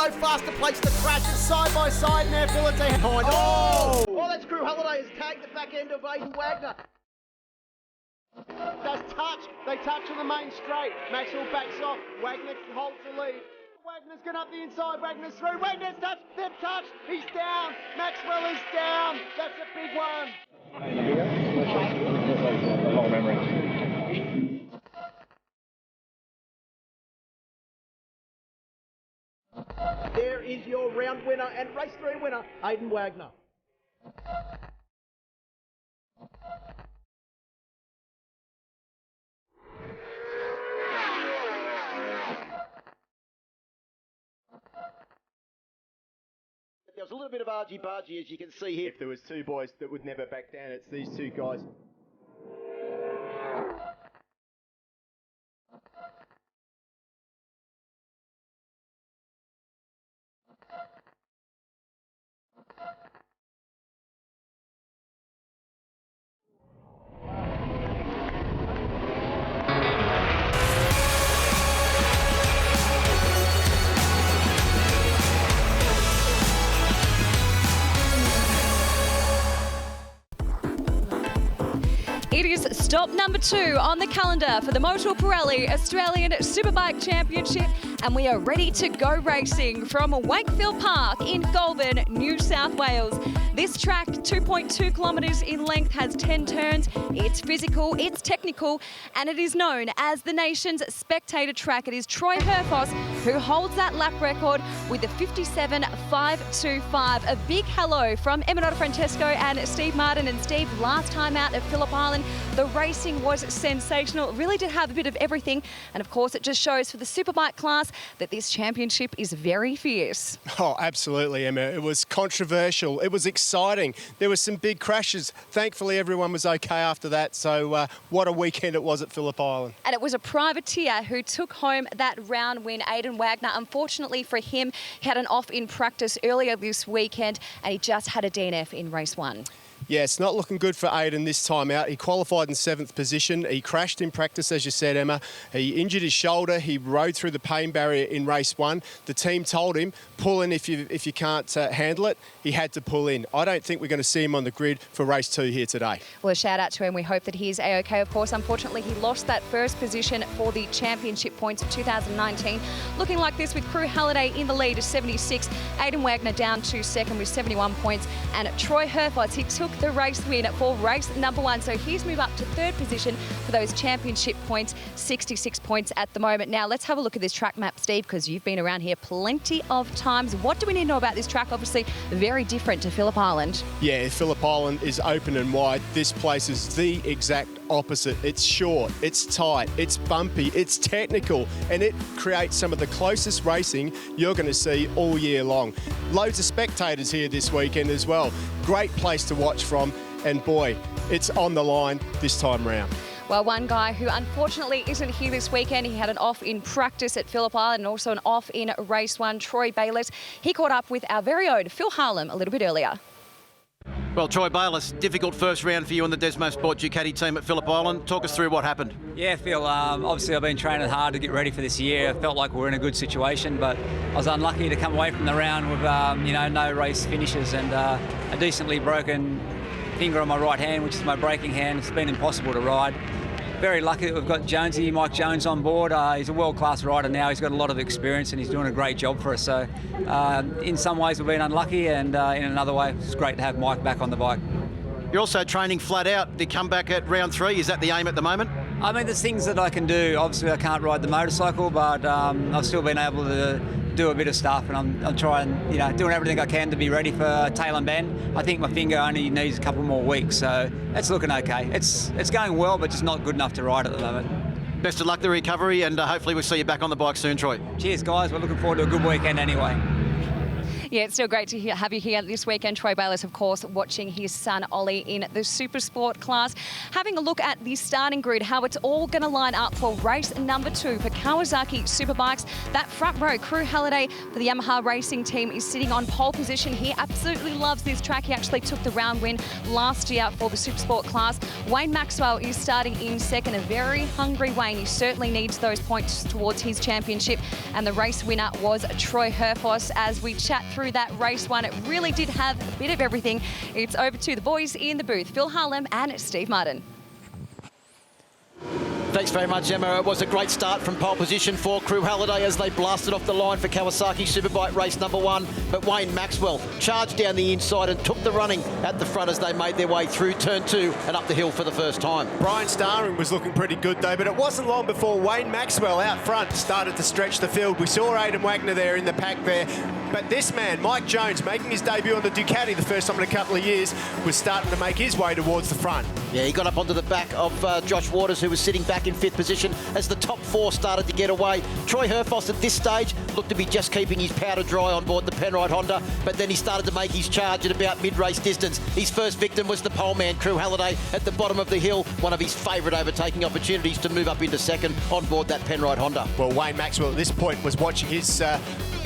no faster place to crash. It's side by side now, Phillip behind. Oh, that's Crew Halliday has tagged the back end of Aiden Wagner. Does touch. They touch on the main straight. Maxwell backs off. Wagner holds the lead. Wagner's gone up the inside. Wagner's through. Wagner's touched. They've touched. He's down. Maxwell is down. That's a big one. There is your round winner and race 3 winner, Aiden Wagner. There was a little bit of argy-bargy, as you can see here. If there was two boys that would never back down, it's these two guys. It is stop number 2 on the calendar for the Motul Pirelli Australian Superbike Championship, and we are ready to go racing from Wakefield Park in Goulburn, New South Wales. This track, 2.2 kilometres in length, has 10 turns. It's physical, it's technical, and it is known as the nation's spectator track. It is Troy Herfoss who holds that lap record with a 57.525. A big hello from Eminata Francesco and Steve Martin. And Steve, last time out at Phillip Island, the racing was sensational. It really did have a bit of everything. And of course, it just shows for the Superbike class that this championship is very fierce. Oh, absolutely, Emma. It was controversial. It was exciting. There were some big crashes. Thankfully, everyone was okay after that. So what a weekend it was at Phillip Island. And it was a privateer who took home that round win, Aiden Wagner. Unfortunately for him, he had an off in practice earlier this weekend and he just had a DNF in race 1. Yeah, it's not looking good for Aiden this time out. He qualified in 7th position. He crashed in practice, as you said, Emma. He injured his shoulder. He rode through the pain barrier in race 1. The team told him, pull in if you can't handle it. He had to pull in. I don't think we're going to see him on the grid for race 2 here today. Well, a shout out to him. We hope that he's A-OK. Of course, unfortunately, he lost that first position for the championship points of 2019. Looking like this with Crew Halliday in the lead of 76. Aiden Wagner down to second with 71 points. And Troy Herfoss, he took the race win for race number 1. So he's moved up to 3rd position for those championship points, 66 points at the moment. Now, let's have a look at this track map, Steve, because you've been around here plenty of times. What do we need to know about this track? Obviously, very different to Phillip Island. Yeah, Phillip Island is open and wide. This place is the exact opposite. It's short, it's tight, it's bumpy, it's technical, and it creates some of the closest racing you're going to see all year long. Loads of spectators here this weekend as well. Great place to watch from, and boy, it's on the line this time round. Well, one guy who unfortunately isn't here this weekend, he had an off in practice at Phillip Island and also an off in race 1, Troy Bayliss. He caught up with our very own Phil Harlem a little bit earlier. Well, Troy Bayliss, difficult first round for you and the Desmo Sport Ducati team at Phillip Island. Talk us through what happened. Yeah, Phil, obviously I've been training hard to get ready for this year. I felt like we were in a good situation, but I was unlucky to come away from the round with, no race finishes and a decently broken finger on my right hand, which is my braking hand. It's been impossible to ride. Very lucky that we've got Jonesy, Mike Jones on board. He's a world-class rider now. He's got a lot of experience and he's doing a great job for us. So in some ways we've been unlucky, and in another way it's great to have Mike back on the bike. You're also training flat out. The comeback at round 3, is that the aim at the moment? I mean, there's things that I can do. Obviously I can't ride the motorcycle, but I've still been able to do a bit of stuff, and I'm trying, doing everything I can to be ready for Tail and Bend. I think my finger only needs a couple more weeks, so it's looking okay. It's going well, but just not good enough to ride at the moment. Best of luck the recovery, and hopefully we'll see you back on the bike soon, Troy. Cheers, guys. We're looking forward to a good weekend anyway. Yeah, it's still great to have you here this weekend. Troy Bayliss, of course, watching his son Ollie in the Super Sport class. Having a look at the starting grid, how it's all going to line up for race number 2 for Kawasaki Superbikes. That front row, Crew Halliday for the Yamaha racing team is sitting on pole position. He absolutely loves this track. He actually took the round win last year for the Super Sport class. Wayne Maxwell is starting in second. A very hungry Wayne. He certainly needs those points towards his championship. And the race winner was Troy Herfoss. As we chat through that race one, it really did have a bit of everything. It's over to the boys in the booth, Phil Harlem and Steve Martin. Thanks very much, Emma. It was a great start from pole position for Crew Halliday as they blasted off the line for Kawasaki Superbike race number 1. But Wayne Maxwell charged down the inside and took the running at the front as they made their way through turn 2 and up the hill for the first time. Bryan Staring was looking pretty good though, but it wasn't long before Wayne Maxwell out front started to stretch the field. We saw Aidan Wagner there in the pack there. But this man, Mike Jones, making his debut on the Ducati the first time in a couple of years, was starting to make his way towards the front. Yeah, he got up onto the back of Josh Waters, who was sitting back in 5th position as the top 4 started to get away. Troy Herfoss at this stage looked to be just keeping his powder dry on board the Penrite Honda, but then he started to make his charge at about mid-race distance. His first victim was the pole man, Crew Halliday, at the bottom of the hill, one of his favourite overtaking opportunities to move up into second on board that Penrite Honda. Well, Wayne Maxwell at this point was watching his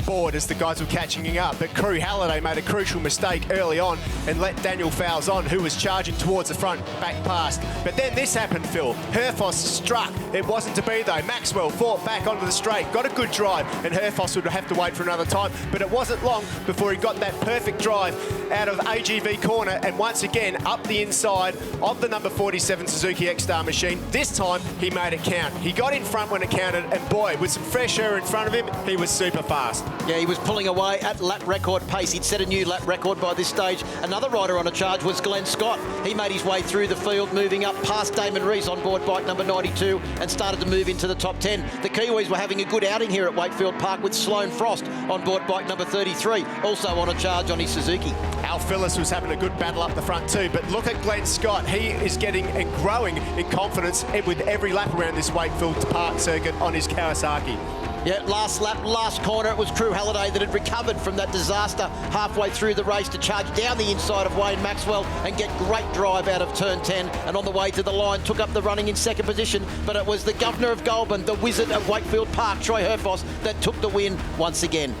board as the guys were catching him up, but Crew Halliday made a crucial mistake early on and let Daniel Falzon, who was charging towards the front, back past. But then this happened, Phil. Herfoss struck. It wasn't to be though. Maxwell fought back onto the straight, got a good drive, and Herfoss would have to wait for another time. But it wasn't long before he got that perfect drive out of AGV corner and once again up the inside of the number 47 Suzuki X-Star machine. This time he made it count. He got in front when it counted, and boy, with some fresh air in front of him, he was super fast. Yeah, he was pulling away at lap record pace. He'd set a new lap record by this stage. Another rider on a charge was Glenn Scott. He made his way through the field, moving up past Damon Rees on board bike number 92 and started to move into the top 10. The Kiwis were having a good outing here at Wakefield Park with Sloane Frost on board bike number 33, also on a charge on his Suzuki. Al Phillips was having a good battle up the front too, but look at Glenn Scott. He is getting and growing in confidence with every lap around this Wakefield Park circuit on his Kawasaki. Yeah, last lap, last corner, it was Crew Halliday that had recovered from that disaster halfway through the race to charge down the inside of Wayne Maxwell and get great drive out of turn 10, and on the way to the line took up the running in second position, but it was the governor of Goulburn, the wizard of Wakefield Park, Troy Herfoss, that took the win once again.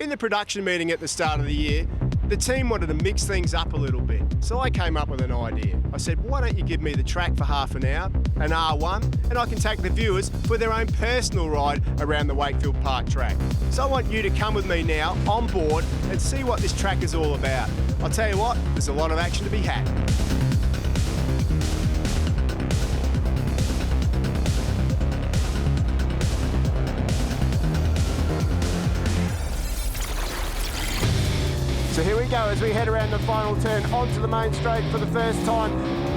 In the production meeting at the start of the year, the team wanted to mix things up a little bit. So I came up with an idea. I said, why don't you give me the track for half an hour, an R1, and I can take the viewers for their own personal ride around the Wakefield Park track. So I want you to come with me now on board and see what this track is all about. I'll tell you what, there's a lot of action to be had. So here we go as we head around the final turn onto the main straight for the first time.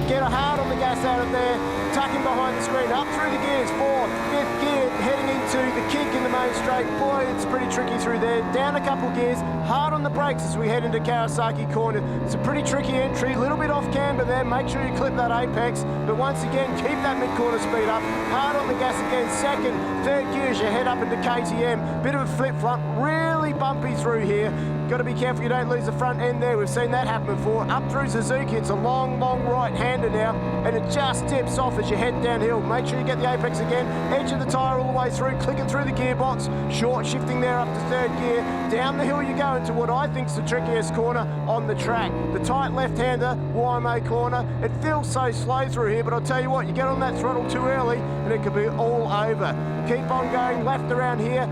Get a hard on the gas out of there, tucking behind the screen, up through the gears, 4th, 5th gear, heading into the kick in the main straight. Boy, it's pretty tricky through there. Down a couple gears, hard on the brakes as we head into Kawasaki corner. It's a pretty tricky entry, a little bit off camber there. Make sure you clip that apex, but once again, keep that mid-corner speed up. Hard on the gas again, 2nd, 3rd gear as you head up into KTM. Bit of a flip-flop, really bumpy through here. Got to be careful you don't lose the front end there. We've seen that happen before. Up through Suzuki, it's a long, long right-hander now, and it just tips off as you head downhill. Make sure you get the apex again. Edge of the tyre all the way through, clicking through the gearbox. Short shifting there up to 3rd gear. Down the hill you go into what I think is the trickiest corner on the track. The tight left-hander, YMA corner. It feels so slow through here, but I'll tell you what, you get on that throttle too early, and it could be all over. Keep on going left around here.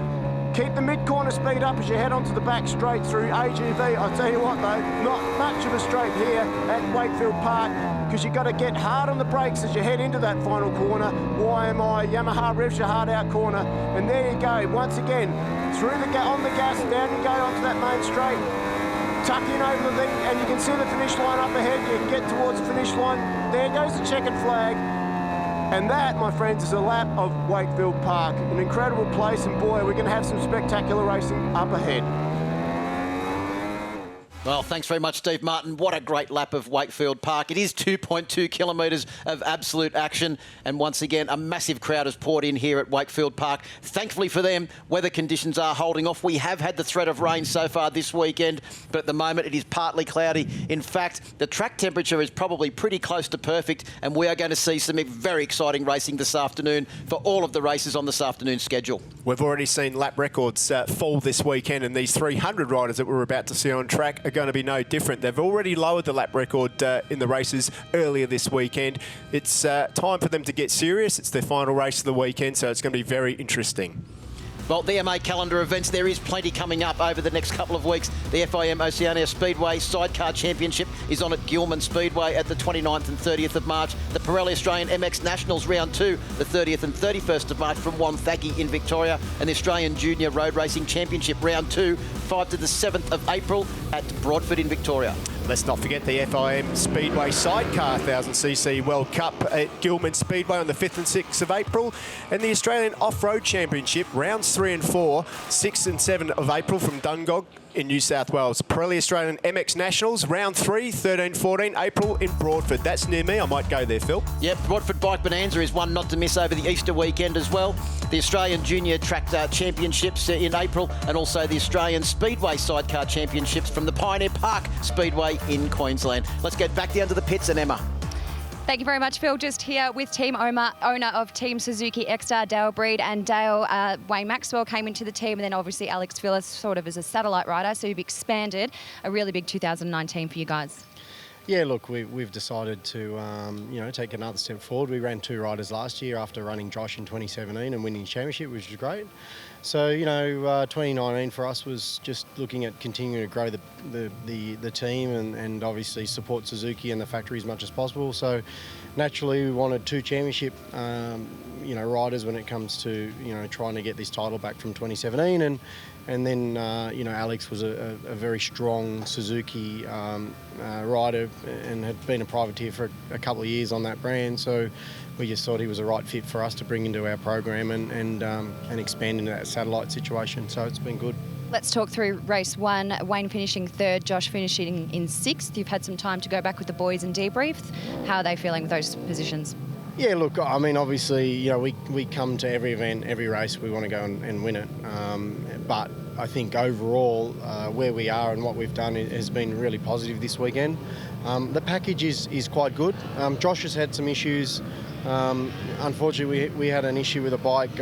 Keep the mid-corner speed up as you head onto the back straight through AGV. I'll tell you what though, not much of a straight here at Wakefield Park, because you've got to get hard on the brakes as you head into that final corner. YMI, Yamaha revs your hard out corner. And there you go, once again, through the on the gas, down you go onto that main straight. Tuck in over the thing, and you can see the finish line up ahead. You can get towards the finish line. There goes the checkered flag. And that, my friends, is a lap of Wakefield Park. An incredible place, and boy, we're going to have some spectacular racing up ahead. Well, thanks very much, Steve Martin. What a great lap of Wakefield Park. It is 2.2 kilometres of absolute action. And once again, a massive crowd has poured in here at Wakefield Park. Thankfully for them, weather conditions are holding off. We have had the threat of rain so far this weekend, but at the moment it is partly cloudy. In fact, the track temperature is probably pretty close to perfect, and we are going to see some very exciting racing this afternoon for all of the races on this afternoon's schedule. We've already seen lap records fall this weekend, and these 300 riders that we're about to see on track are going to be no different. They've already lowered the lap record in the races earlier this weekend. It's time for them to get serious. It's their final race of the weekend, so it's going to be very interesting. Well, the MA calendar events, there is plenty coming up over the next couple of weeks. The FIM Oceania Speedway Sidecar Championship is on at Gilman Speedway at the 29th and 30th of March. The Pirelli Australian MX Nationals Round 2, the 30th and 31st of March from Wonthaggi in Victoria. And the Australian Junior Road Racing Championship Round 2, 5 to the 7th of April at Broadford in Victoria. Let's not forget the FIM Speedway Sidecar 1000cc World Cup at Gilman Speedway on the 5th and 6th of April, and the Australian Off-Road Championship rounds 3 and 4, 6 and 7 of April from Dungog in New South Wales. Pirelli Australian MX Nationals round 3, 13, 14 April in Broadford. That's near me. I might go there, Phil. Yep, Broadford Bike Bonanza is one not to miss over the Easter weekend as well. The Australian Junior Track Championships in April, and also the Australian Speedway Sidecar Championships from the Pioneer Park Speedway in Queensland. Let's get back down to the pits, and Emma. Thank you very much, Phil. Just here with team owner of Team Suzuki X-Star, Dale Breed, and Dale, Wayne Maxwell came into the team, and then obviously Alex Phillip sort of as a satellite rider, so you've expanded a really big 2019 for you guys. Yeah, look, we've decided to, take another step forward. We ran 2 riders last year after running Josh in 2017 and winning the championship, which was great. So, 2019 for us was just looking at continuing to grow the team and obviously support Suzuki and the factory as much as possible. So, naturally, we wanted 2 championship, riders when it comes to, trying to get this title back from 2017. And then, Alex was a very strong Suzuki rider and had been a privateer for a couple of years on that brand. So we just thought he was the right fit for us to bring into our program and expand into that satellite situation. So it's been good. Let's talk through race 1. Wayne finishing 3rd, Josh finishing in 6th. You've had some time to go back with the boys and debrief. How are they feeling with those positions? Yeah, look, I mean, obviously, we come to every event, every race, we want to go and win it. But I think overall, where we are and what we've done has been really positive this weekend. The package is quite good. Josh has had some issues. Unfortunately, we had an issue with a bike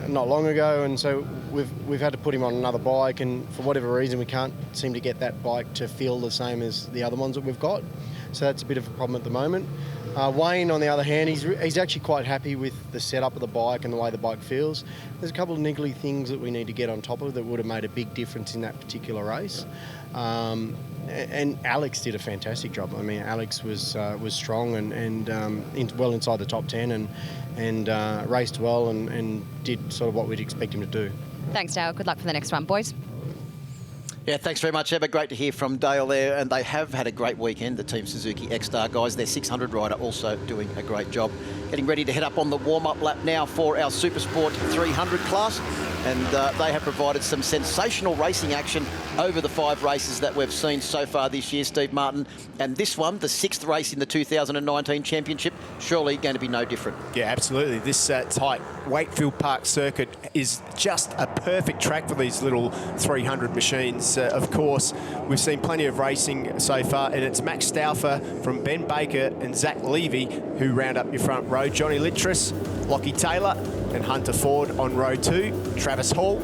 not long ago, and so we've had to put him on another bike, and for whatever reason, we can't seem to get that bike to feel the same as the other ones that we've got. So that's a bit of a problem at the moment. Wayne, on the other hand, he's actually quite happy with the setup of the bike and the way the bike feels. There's a couple of niggly things that we need to get on top of that would have made a big difference in that particular race. And Alex did a fantastic job. I mean, Alex was strong and well inside the top 10 and raced well and did sort of what we'd expect him to do. Thanks, Dale. Good luck for the next one, boys. Yeah, thanks very much, Emma. Great to hear from Dale there. And they have had a great weekend, the Team Suzuki X-Star guys. Their 600 rider also doing a great job. Getting ready to head up on the warm-up lap now for our Supersport 300 class. And they have provided some sensational racing action over the 5 races that we've seen so far this year, Steve Martin. And this one, the 6th race in the 2019 championship, surely going to be no different. Yeah, absolutely. This tight Wakefield Park circuit is just a perfect track for these little 300 machines. Of course, we've seen plenty of racing so far, and it's Max Stauffer from Ben Baker and Zach Levy who round up your front row. Johnny Littris, Lockie Taylor and Hunter Ford on row 2. Travis Hall,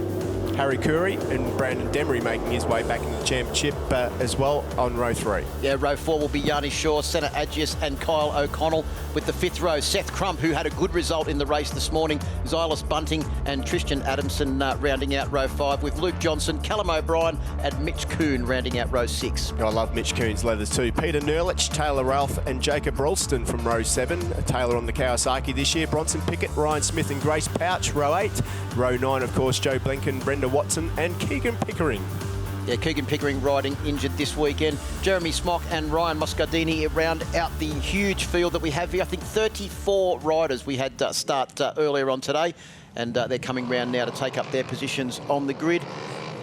Harry Curry and Brandon Demery making his way back in the championship as well on row 3. Yeah, row 4 will be Yanni Shaw, Senna Agius and Kyle O'Connell. With the 5th row, Seth Crump, who had a good result in the race this morning, Xylis Bunting and Tristan Adamson rounding out row 5, with Luke Johnson, Callum O'Brien and Mitch Kuhn rounding out row 6. I love Mitch Kuhn's leathers too. Peter Nerlich, Taylor Ralph and Jacob Ralston from row 7. Taylor on the Kawasaki this year. Bronson Pickett, Ryan Smith and Grace Pouch, row 8. Row 9, of course, Joe Blinken, Brenda Watson and Keegan Pickering. Yeah, Keegan Pickering riding injured this weekend. Jeremy Smock and Ryan Moscardini round out the huge field that we have here. I think 34 riders we had start earlier on today, and they're coming round now to take up their positions on the grid.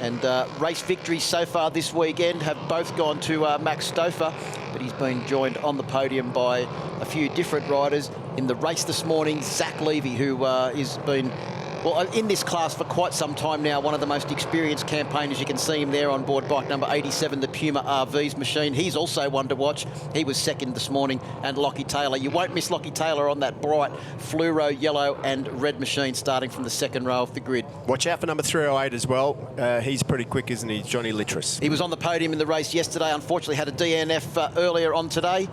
And race victories so far this weekend have both gone to Max Stouffer, but he's been joined on the podium by a few different riders. In the race this morning, Zach Levy, who has been in this class for quite some time now, one of the most experienced campaigners. You can see him there on board bike number 87, the Puma RV's machine. He's also one to watch. He was second this morning, and Lockie Taylor. You won't miss Lockie Taylor on that bright fluoro yellow and red machine starting from the second row of the grid. Watch out for number 308 as well. He's pretty quick, isn't he? Johnny Littris. He was on the podium in the race yesterday. Unfortunately had a DNF earlier on today,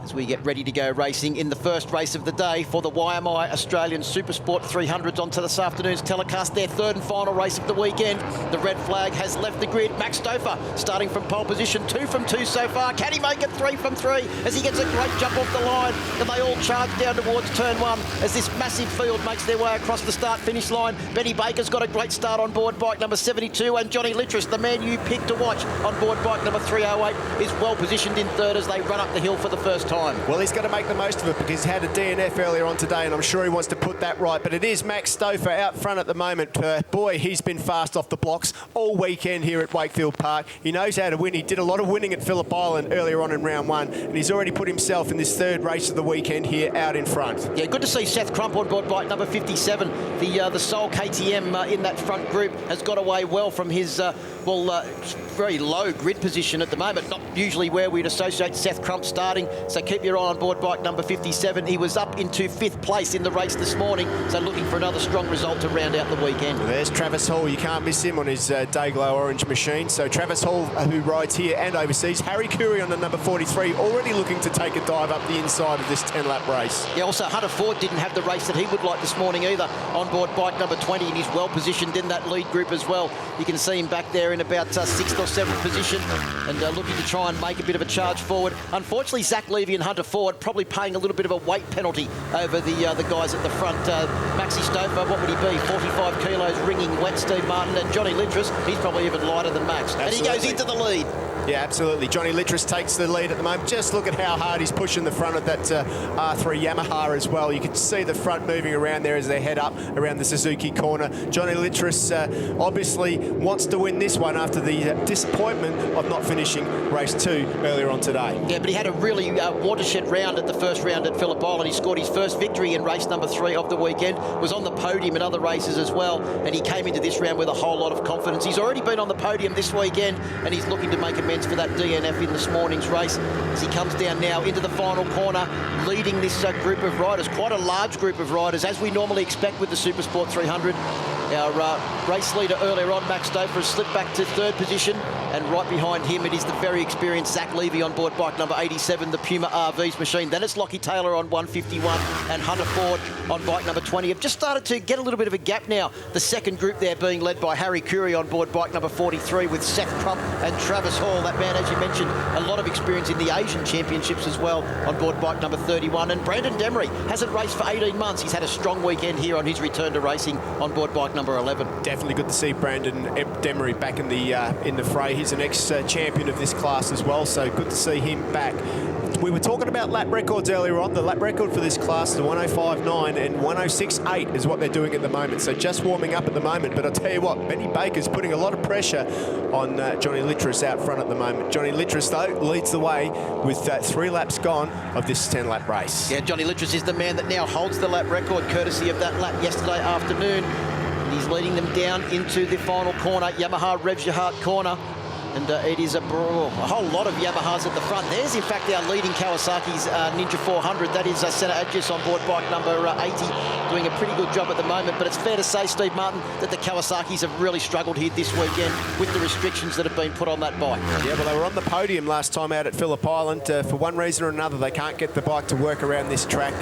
as we get ready to go racing in the first race of the day for the YMI Australian Supersport 300s onto this afternoon's telecast, their third and final race of the weekend. The red flag has left the grid. Max Stouffer starting from pole position, 2 from 2 so far. Can he make it 3 from 3 as he gets a great jump off the line? And they all charge down towards turn 1 as this massive field makes their way across the start-finish line. Benny Baker's got a great start on board bike number 72, and Johnny Littris, the man you picked to watch on board bike number 308, is well positioned in third as they run up the hill for the first time. Well, he's got to make the most of it because he's had a DNF earlier on today, and I'm sure he wants to put that right. But it is Max Stouffer out front at the moment. Boy, he's been fast off the blocks all weekend here at Wakefield Park. He knows how to win. He did a lot of winning at Phillip Island earlier on in round 1, and he's already put himself in this third race of the weekend here out in front. Yeah, good to see Seth Crump on board bike number 57. The sole KTM in that front group has got away well from his very low grid position at the moment. Not usually where we'd associate Seth Crump starting, so keep your eye on board bike number 57. He was up into 5th place in the race this morning, so looking for another strong result to round out the weekend. Well, there's Travis Hall. You can't miss him on his Dayglow orange machine. So Travis Hall, who rides here and overseas. Harry Curry on the number 43, already looking to take a dive up the inside of this 10-lap race. Yeah, also Hunter Ford didn't have the race that he would like this morning either on board bike number 20, and he's well positioned in that lead group as well. You can see him back there in about 6th or 7th position and looking to try and make a bit of a charge forward. Unfortunately, Zach Levy and Hunter Ford probably paying a little bit of a weight penalty over the guys at the front. Maxi Stouffer, what would he be? 45 kilos, ringing wet. Steve Martin, and Johnny Littris, he's probably even lighter than Max. Absolutely. And he goes into the lead. Yeah, absolutely. Johnny Littris takes the lead at the moment. Just look at how hard he's pushing the front of that R3 Yamaha as well. You can see the front moving around there as they head up around the Suzuki corner. Johnny Littris obviously wants to win this one after the disappointment of not finishing race 2 earlier on today. Yeah, but he had a really watershed round at the first round at Phillip Island. He scored his first victory in race number 3 of the weekend, was on the podium in other races as well, and he came into this round with a whole lot of confidence. He's already been on the podium this weekend, and he's looking to make amends for that DNF in this morning's race as he comes down now into the final corner, leading this group of riders, quite a large group of riders, as we normally expect with the Supersport 300. Our race leader earlier on, Max Stouffer, has slipped back to 3rd position, and right behind him it is the very experienced Zach Levy on board bike number 87, the Puma RV's machine. Then it's Lockie Taylor on 151 and Hunter Ford on bike number 20. Have just started to get a little bit of a gap now. The second group there being led by Harry Curry on board bike number 43 with Seth Crump and Travis Hall. That man, as you mentioned, a lot of experience in the Asian Championships as well on board bike number 31. And Brandon Demery hasn't raced for 18 months. He's had a strong weekend here on his return to racing on board bike number 11. Definitely good to see Brandon Demery back in the fray. He's an ex-champion of this class as well, so good to see him back. We were talking about lap records earlier on. The lap record for this class is 105.9 and 106.8 is what they're doing at the moment. So just warming up at the moment. But I'll tell you what, Benny Baker's putting a lot of pressure on Johnny Littris out front at the moment. Johnny Littris, though, leads the way with 3 laps gone of this 10-lap race. Yeah, Johnny Littris is the man that now holds the lap record, courtesy of that lap yesterday afternoon. And he's leading them down into the final corner, Yamaha Revs Your Heart corner. And it is a whole lot of Yamahas at the front. There's, in fact, our leading Kawasaki's Ninja 400. That is Senna Adjus on board bike number 80, doing a pretty good job at the moment. But it's fair to say, Steve Martin, that the Kawasaki's have really struggled here this weekend with the restrictions that have been put on that bike. Yeah, well, they were on the podium last time out at Phillip Island. For one reason or another, they can't get the bike to work around this track.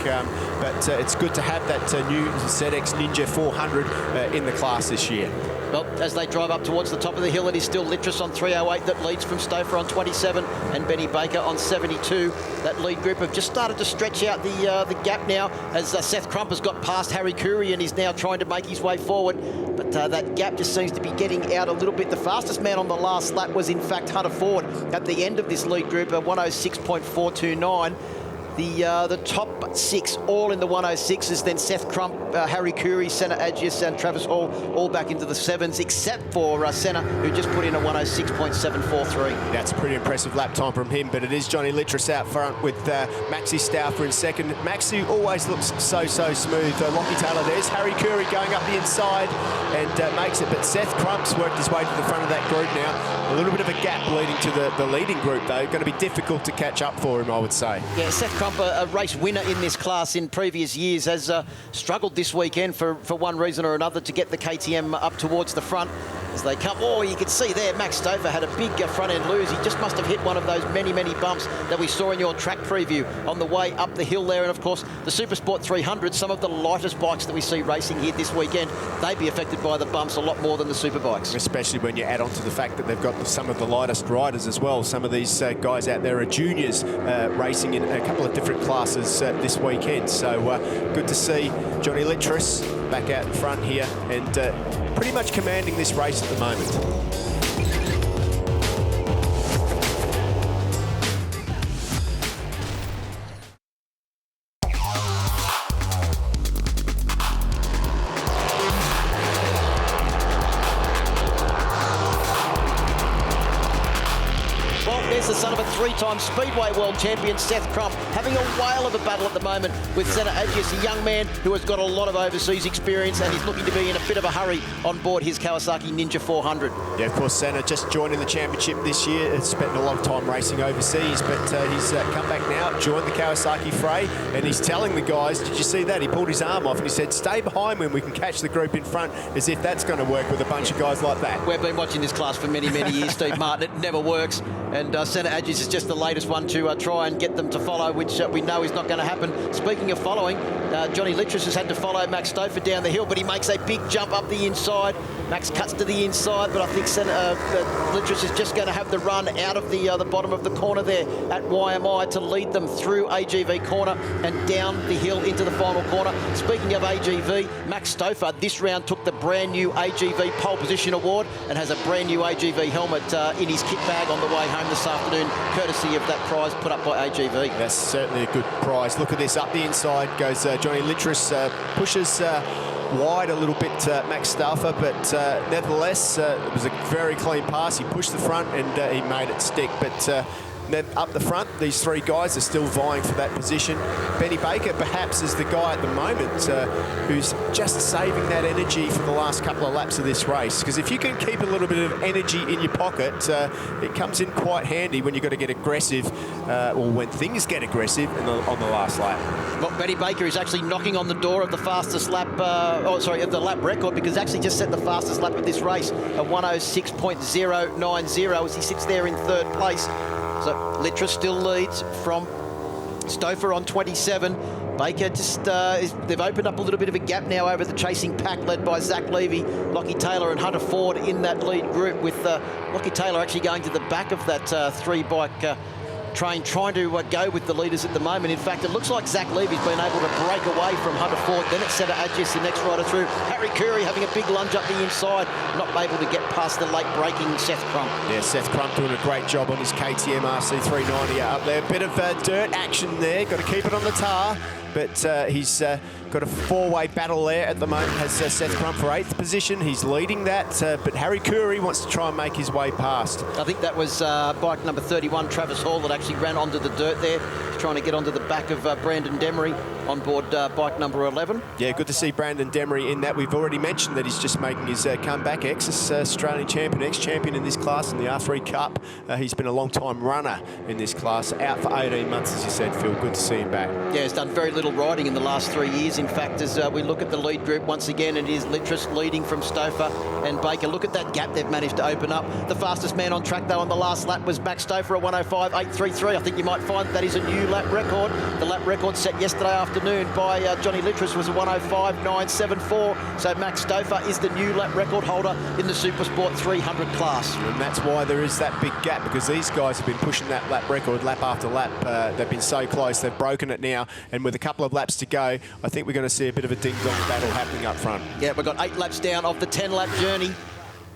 But it's good to have that new ZX Ninja 400 in the class this year. Well, as they drive up towards the top of the hill, it is still Littris on 308 that leads from Stouffer on 27 and Benny Baker on 72. That lead group have just started to stretch out the gap now as Seth Crump has got past Harry Curry and is now trying to make his way forward. But that gap just seems to be getting out a little bit. The fastest man on the last lap was, in fact, Hunter Ford at the end of this lead group, 106.429. The top 6 all in the 106s, then Seth Crump, Harry Curry, Senna Agius and Travis Hall all back into the 7s, except for Senna, who just put in a 106.743. That's a pretty impressive lap time from him, but it is Johnny Littress out front with Maxi Stauffer in second. Maxi always looks so smooth. Lockie Taylor, there's Harry Curry going up the inside and makes it, but Seth Crump's worked his way to the front of that group now. A little bit of a gap leading to the leading group, though. Going to be difficult to catch up for him, I would say. Yeah, Seth Crump, a race winner in this class in previous years, has struggled this weekend for one reason or another to get the KTM up towards the front. As they come, oh, you can see there, Max Stauffer had a big front end lose. He just must have hit one of those many bumps that we saw in your track preview on the way up the hill there. And of course, the Supersport 300, some of the lightest bikes that we see racing here this weekend, they'd be affected by the bumps a lot more than the Superbikes. Especially when you add on to the fact that they've got some of the lightest riders as well. Some of these guys out there are juniors racing in a couple of different classes this weekend. So good to see Johnny Littress back out in front here and pretty much commanding this race at the moment. The son of a 3-time Speedway World Champion, Seth Crump, having a whale of a battle at the moment with Senna Agius, a young man who has got a lot of overseas experience and he's looking to be in a bit of a hurry on board his Kawasaki Ninja 400. Yeah, of course, Senna just joined in the championship this year. Has spent a lot of time racing overseas, but he's come back now, joined the Kawasaki fray, and he's telling the guys, did you see that? He pulled his arm off and he said, stay behind me and we can catch the group in front, as if that's going to work with a bunch of guys like that. We've been watching this class for many years, Steve Martin. It never works. And Senna Agius is just the latest one to try and get them to follow, which we know is not going to happen. Speaking of following, Johnny Littress has had to follow Max Stauffer down the hill, but he makes a big jump up the inside. Max cuts to the inside, but I think Littress is just going to have the run out of the bottom of the corner there at YMI to lead them through AGV corner and down the hill into the final corner. Speaking of AGV, Max Stauffer this round took the brand new AGV pole position award and has a brand new AGV helmet in his kit bag on the way home this afternoon, courtesy of that prize put up by AGV. That's certainly a good prize. Look at this, up the inside goes Johnny Littress, pushes wide a little bit Max Stauffer, but nevertheless it was a very clean pass. He pushed the front and he made it stick, but then up the front, these three guys are still vying for that position. Benny Baker perhaps is the guy at the moment who's just saving that energy for the last couple of laps of this race, because if you can keep a little bit of energy in your pocket, it comes in quite handy when you've got to get aggressive, or when things get aggressive on the last lap. Well, Benny Baker is actually knocking on the door of the fastest lap, of the lap record, because actually just set the fastest lap of this race, a 106.090 as he sits there in third place. So Littress still leads from Stauffer on 27. Baker just, they've opened up a little bit of a gap now over the chasing pack led by Zach Levy, Lockie Taylor and Hunter Ford in that lead group, with Lockie Taylor actually going to the back of that three-bike train, trying to go with the leaders at the moment. In fact, it looks like Zach Levy's been able to break away from Hunter Ford. Then it's Senna Agius, the next rider through. Harry Curry having a big lunge up the inside, not able to get past the late braking Seth Crump. Yeah, Seth Crump doing a great job on his KTM RC390 up there. Bit of dirt action there, got to keep it on the tar. But he's got a four-way battle there at the moment. Has Seth Crump for 8th position. He's leading that, but Harry Curry wants to try and make his way past. I think that was bike number 31, Travis Hall, that actually ran onto the dirt there. He's trying to get onto the back of Brandon Demery on board bike number 11. Yeah, good to see Brandon Demery in that. We've already mentioned that he's just making his comeback. Australian champion, ex-champion in this class in the R3 Cup. He's been a long-time runner in this class, out for 18 months, as you said, Phil. Good to see him back. Yeah, he's done very little riding in the last 3 years. In fact, as we look at the lead group once again, it is Littress leading from Stauffer and Baker. Look at that gap they've managed to open up. The fastest man on track, though, on the last lap was Max Stauffer at 105.833. I think you might find that is a new lap record. The lap record set yesterday afternoon by Johnny Littress was a 105.974. So Max Stauffer is the new lap record holder in the Supersport 300 class. And that's why there is that big gap, because these guys have been pushing that lap record lap after lap. They've been so close. They've broken it now. And with a couple of laps to go, I think we're going to see a bit of a ding-dong battle happening up front. Yeah, we've got 8 laps down of the 10-lap journey.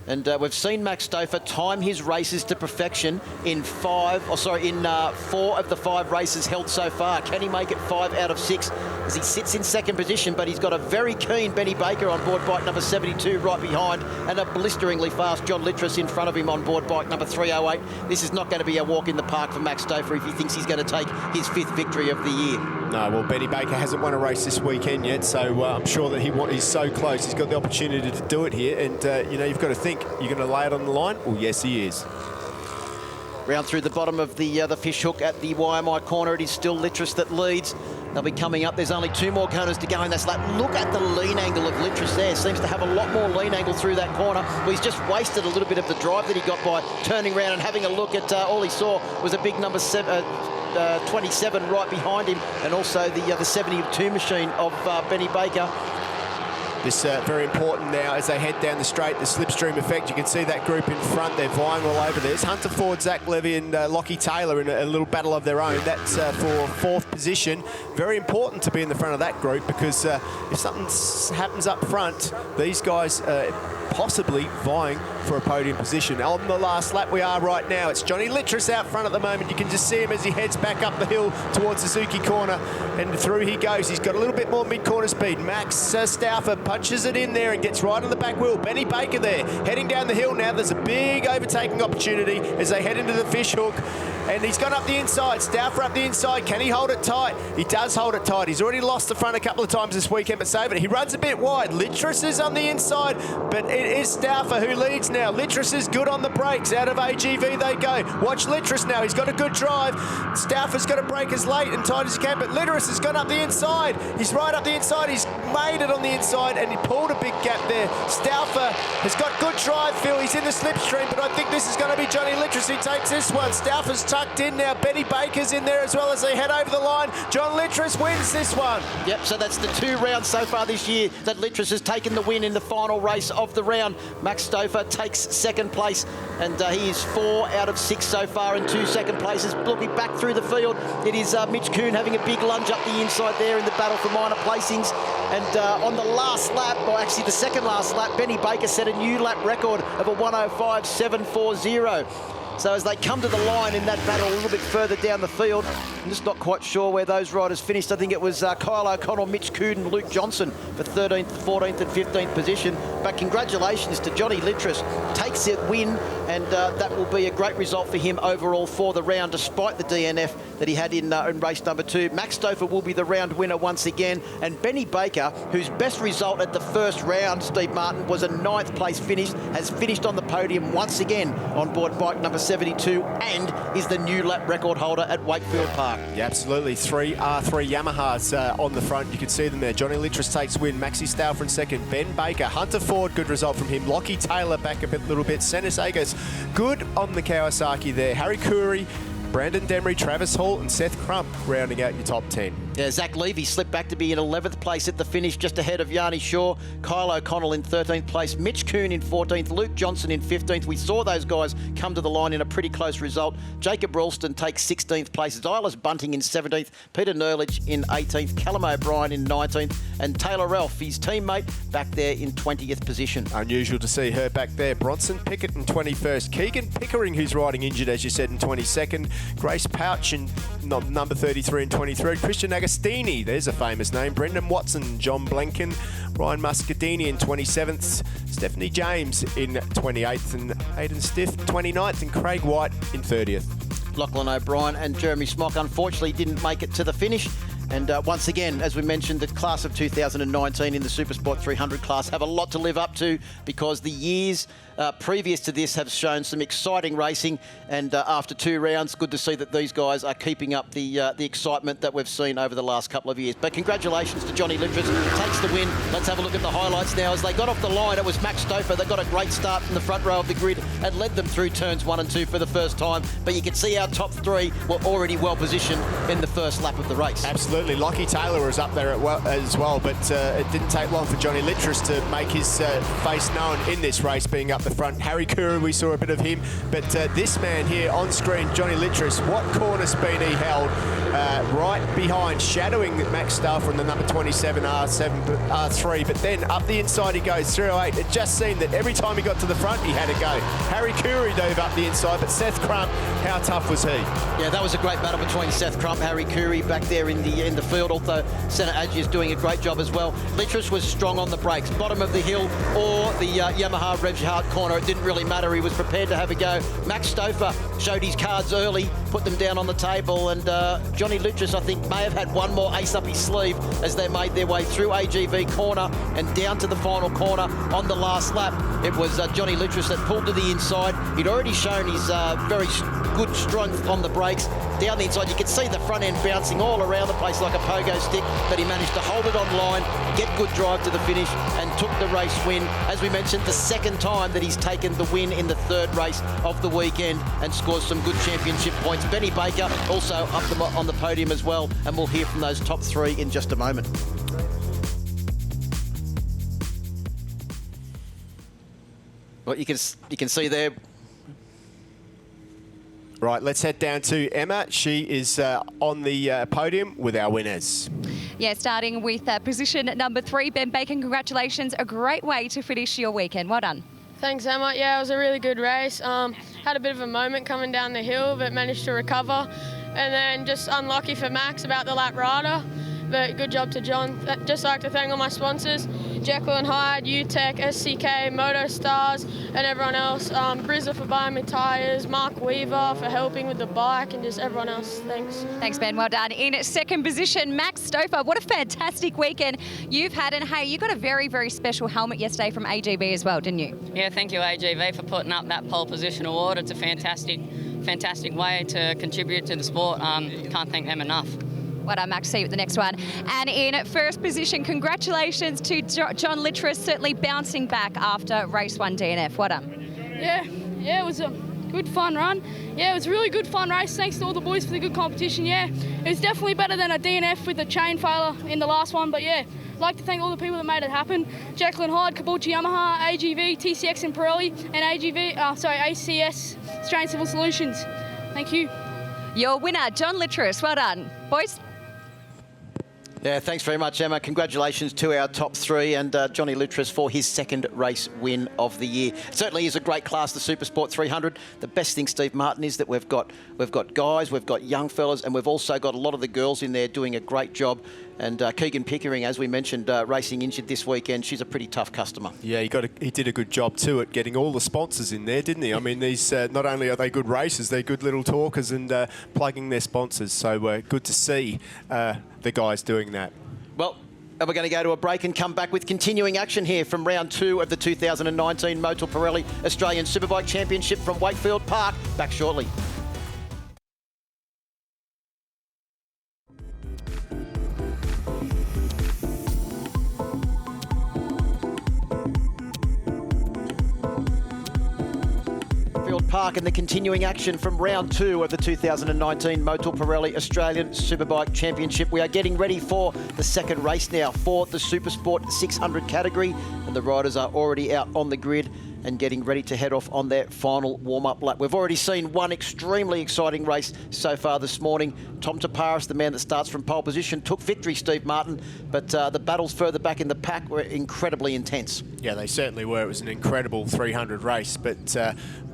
And we've seen Max Stouffer time his races to perfection in 4 of the 5 races held so far. Can he make it 5 out of 6 as he sits in second position, but he's got a very keen Benny Baker on board bike number 72 right behind, and a blisteringly fast John Littras in front of him on board bike number 308. This is not going to be a walk in the park for Max Stouffer if he thinks he's going to take his 5th victory of the year. No, well, Benny Baker hasn't won a race this weekend yet, so I'm sure that he's so close. He's got the opportunity to do it here, and you've got to think, you're going to lay it on the line? Well, yes, he is. Round through the bottom of the fish hook at the YMI corner, it is still Littras that leads. They'll be coming up. There's only 2 more corners to go in this lap. Look at the lean angle of Littras there. Seems to have a lot more lean angle through that corner. Well, he's just wasted a little bit of the drive that he got by turning around and having a look at all he saw was a big number 27 right behind him, and also the 72 machine of Benny Baker. This very important now as they head down the straight, the slipstream effect. You can see that group in front. They're vying all over there. It's Hunter Ford, Zach Levy and Lockie Taylor in a little battle of their own. That's for 4th position. Very important to be in the front of that group, because if something happens up front, these guys possibly vying for a podium position. On the last lap we are right now. It's Johnny Littras out front at the moment. You can just see him as he heads back up the hill towards Suzuki corner, and through he goes. He's got a little bit more mid-corner speed. Max Stouffer punches it in there and gets right on the back wheel. Benny Baker there, heading down the hill now. There's a big overtaking opportunity as they head into the fish hook, and he's gone up the inside. Stouffer up the inside. Can he hold it tight? He does hold it tight. He's already lost the front a couple of times this weekend, but save it. He runs a bit wide. Littras is on the inside, but it is Stouffer who leads now. Littras is good on the brakes. Out of AGV they go. Watch Littras now. He's got a good drive. Stouffer's got to brake as late and tight as he can, but Littras has gone up the inside. He's right up the inside. He's made it on the inside, and he pulled a big gap there. Stouffer has got good drive, Phil. He's in the slipstream, but I think this is going to be Johnny Littras who takes this one. Stouffer's tucked in now. Benny Baker's in there as well as they head over the line. John Littras wins this one. Yep, so that's the 2 rounds so far this year that Littras has taken the win in the final race of the round. Max Stouffer takes 2nd place, and he is 4 out of 6 so far in 2 2nd places. Looking back through the field, it is Mitch Kuhn having a big lunge up the inside there in the battle for minor placings. And on the last lap, or actually the 2nd last lap, Benny Baker set a new lap record of a 1:05.740. So as they come to the line in that battle a little bit further down the field, I'm just not quite sure where those riders finished. I think it was Kyle O'Connell, Mitch Cood and Luke Johnson for 13th, 14th and 15th position. But congratulations to Johnny Littras. Takes it win, and that will be a great result for him overall for the round, despite the DNF that he had in race number 2. Max Stouffer will be the round winner once again. And Benny Baker, whose best result at the first round, Steve Martin, was a 9th place finish, has finished on the podium once again on board bike number 72 and is the new lap record holder at Wakefield Park. Yeah, absolutely. 3 R3 Yamahas on the front. You can see them there. Johnny Littras takes win. Maxi Stouffer in second. Ben Baker. Hunter Ford, good result from him. Lockie Taylor back a little bit. Sennis Agos, good on the Kawasaki there. Harry Curry, Brandon Demery, Travis Hall and Seth Crump rounding out your top 10. Yeah, Zach Levy slipped back to be in 11th place at the finish, just ahead of Yanni Shaw. Kyle O'Connell in 13th place. Mitch Kuhn in 14th. Luke Johnson in 15th. We saw those guys come to the line in a pretty close result. Jacob Ralston takes 16th place. Silas Bunting in 17th. Peter Nerlich in 18th. Callum O'Brien in 19th. And Taylor Ralph, his teammate, back there in 20th position. Unusual to see her back there. Bronson Pickett in 21st. Keegan Pickering, who's riding injured, as you said, in 22nd. Grace Pouch in number 33 and 23. Christian Agostini, there's a famous name. Brendan Watson, John Blenken, Ryan Muscadini in 27th. Stephanie James in 28th and Aidan Stiff 29th and Craig White in 30th. Lachlan O'Brien and Jeremy Smock unfortunately didn't make it to the finish. And once again, as we mentioned, the class of 2019 in the Supersport 300 class have a lot to live up to, because the years previous to this have shown some exciting racing. And after 2 rounds, good to see that these guys are keeping up the excitement that we've seen over the last couple of years. But congratulations to Johnny Littras, takes the win. Let's have a look at the highlights now. As they got off the line, it was Max Stouffer. They got a great start from the front row of the grid and led them through turns 1 and 2 for the first time. But you can see our top 3 were already well positioned in the first lap of the race. Absolutely. absolutely. Lockie Taylor was up there as well, but it didn't take long for Johnny Littress to make his face known in this race, being up the front. Harry Kuru, we saw a bit of him, but this man here on screen, Johnny Littress, what corner speed he held, right behind, shadowing Max Stauffer in the number 27 R3, but then up the inside he goes 308. It just seemed that every time he got to the front, he had a go. Harry Kuru dove up the inside, but Seth Crump, how tough was he? Yeah, that was a great battle between Seth Crump, Harry Kuru back there in the field. Although Senna Adji is doing a great job as well. Littress was strong on the brakes, bottom of the hill or the Yamaha Revhart corner. It didn't really matter. He was prepared to have a go. Max Stauffer showed his cards early, put them down on the table, and Johnny Littress, I think, may have had one more ace up his sleeve as they made their way through AGV corner and down to the final corner on the last lap. It was Johnny Littress that pulled to the inside. He'd already shown his very good strength on the brakes. Down the inside, you could see the front end bouncing all around the place like a pogo stick, but he managed to hold it on line, get good drive to the finish, and took the race win. As we mentioned, the second time that he's taken the win in the third race of the weekend and scores some good championship points. Benny Baker also up on the podium as well, and we'll hear from those top three in just a moment. Well, you can see there. Right, let's head down to Emma. She is on the podium with our winners. Yeah, starting with position number 3, Ben Bacon, congratulations. A great way to finish your weekend. Well done. Thanks, Emma. Yeah, it was a really good race. Had a bit of a moment coming down the hill, but managed to recover. And then just unlucky for Max about the lap rider. But good job to John. Just like to thank all my sponsors, Jekyll and Hyde, UTEC, SCK, Moto Stars, and everyone else. Brizza for buying me tyres, Mark Weaver for helping with the bike, and just everyone else. Thanks. Thanks, Ben. Well done. In second position, Max Stauffer. What a fantastic weekend you've had. And hey, you got a very, very special helmet yesterday from AGV as well, didn't you? Yeah, thank you, AGV, for putting up that pole position award. It's a fantastic way to contribute to the sport. Can't thank them enough. Well done, Max. See you at the next one. And in first position, congratulations to John Littress, certainly bouncing back after race 1 DNF. Well done. Yeah, it was a good fun run. Yeah, it was a really good fun race. Thanks to all the boys for the good competition. Yeah, it was definitely better than a DNF with the chain failure in the last one. But yeah, I'd like to thank all the people that made it happen. Jekyll and Hyde, Caboolture Yamaha, AGV, TCX and Pirelli, and ACS, Australian Civil Solutions. Thank you. Your winner, John Littress. Well done, boys. Yeah, thanks very much, Emma. Congratulations to our top three and Johnny Littress for his second race win of the year. It certainly is a great class, the Supersport 300. The best thing, Steve Martin, is that we've got guys, we've got young fellas, and we've also got a lot of the girls in there doing a great job. And Keegan Pickering, as we mentioned, racing injured this weekend. She's a pretty tough customer. Yeah, he did a good job too at getting all the sponsors in there, didn't he? I mean, these not only are they good racers, they're good little talkers and plugging their sponsors. So good to see the guys doing that. Well, we're going to go to a break and come back with continuing action here from round 2 of the 2019 Motul Pirelli Australian Superbike Championship from Wakefield Park. Back shortly. Park and the continuing action from round 2 of the 2019 Motul Pirelli Australian Superbike Championship. We are getting ready for the second race now for the Supersport 600 category, and the riders are already out on the grid and getting ready to head off on their final warm-up lap. We've already seen one extremely exciting race so far this morning. Tom Taparis, the man that starts from pole position, took victory, Steve Martin, but the battles further back in the pack were incredibly intense. Yeah, they certainly were. It was an incredible 300 race, but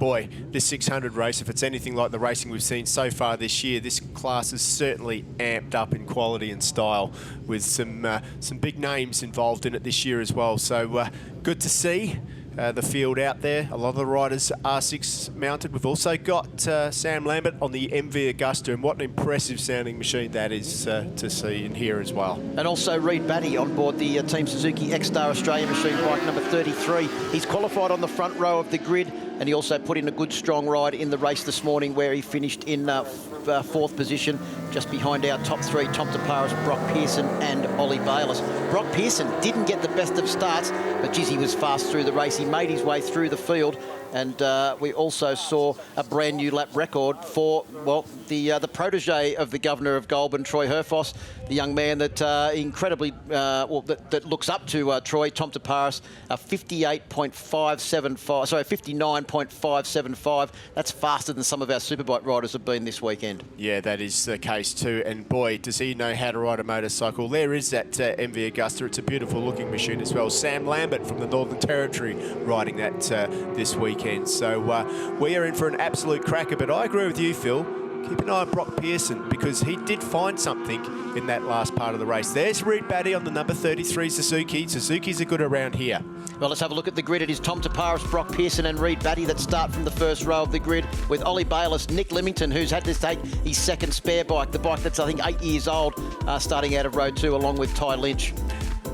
boy, this 600 race, if it's anything like the racing we've seen so far this year, this class is certainly amped up in quality and style with some big names involved in it this year as well. So good to see. The field out there. A lot of the riders R6 mounted. We've also got Sam Lambert on the MV Augusta, and what an impressive sounding machine that is to see and hear as well. And also Reid Batty on board the Team Suzuki X-Star Australian machine, bike number 33. He's qualified on the front row of the grid, and he also put in a good strong ride in the race this morning where he finished in 4th position, just behind our top 3, Tom Taparis, Brock Pearson and Ollie Bayliss. Brock Pearson didn't get the best of starts, but geez, he was fast through the race. He made his way through the field, And we also saw a brand new lap record for, well, the protege of the Governor of Goulburn, Troy Herfoss, the young man that incredibly, that looks up to Troy, Tom Taparis, 59.575. That's faster than some of our Superbike riders have been this weekend. Yeah, that is the case too. And boy, does he know how to ride a motorcycle. There is that MV Augusta. It's a beautiful looking machine as well. Sam Lambert from the Northern Territory riding that this weekend. So we are in for an absolute cracker. But I agree with you, Phil. Keep an eye on Brock Pearson, because he did find something in that last part of the race. There's Reed Batty on the number 33 Suzuki. Suzuki's are good around here. Well, let's have a look at the grid. It is Tom Taparis, Brock Pearson and Reed Batty that start from the first row of the grid, with Ollie Bayliss, Nick Leamington, who's had to take his second spare bike, the bike that's, I think, 8 years old, starting out of row 2, along with Ty Lynch.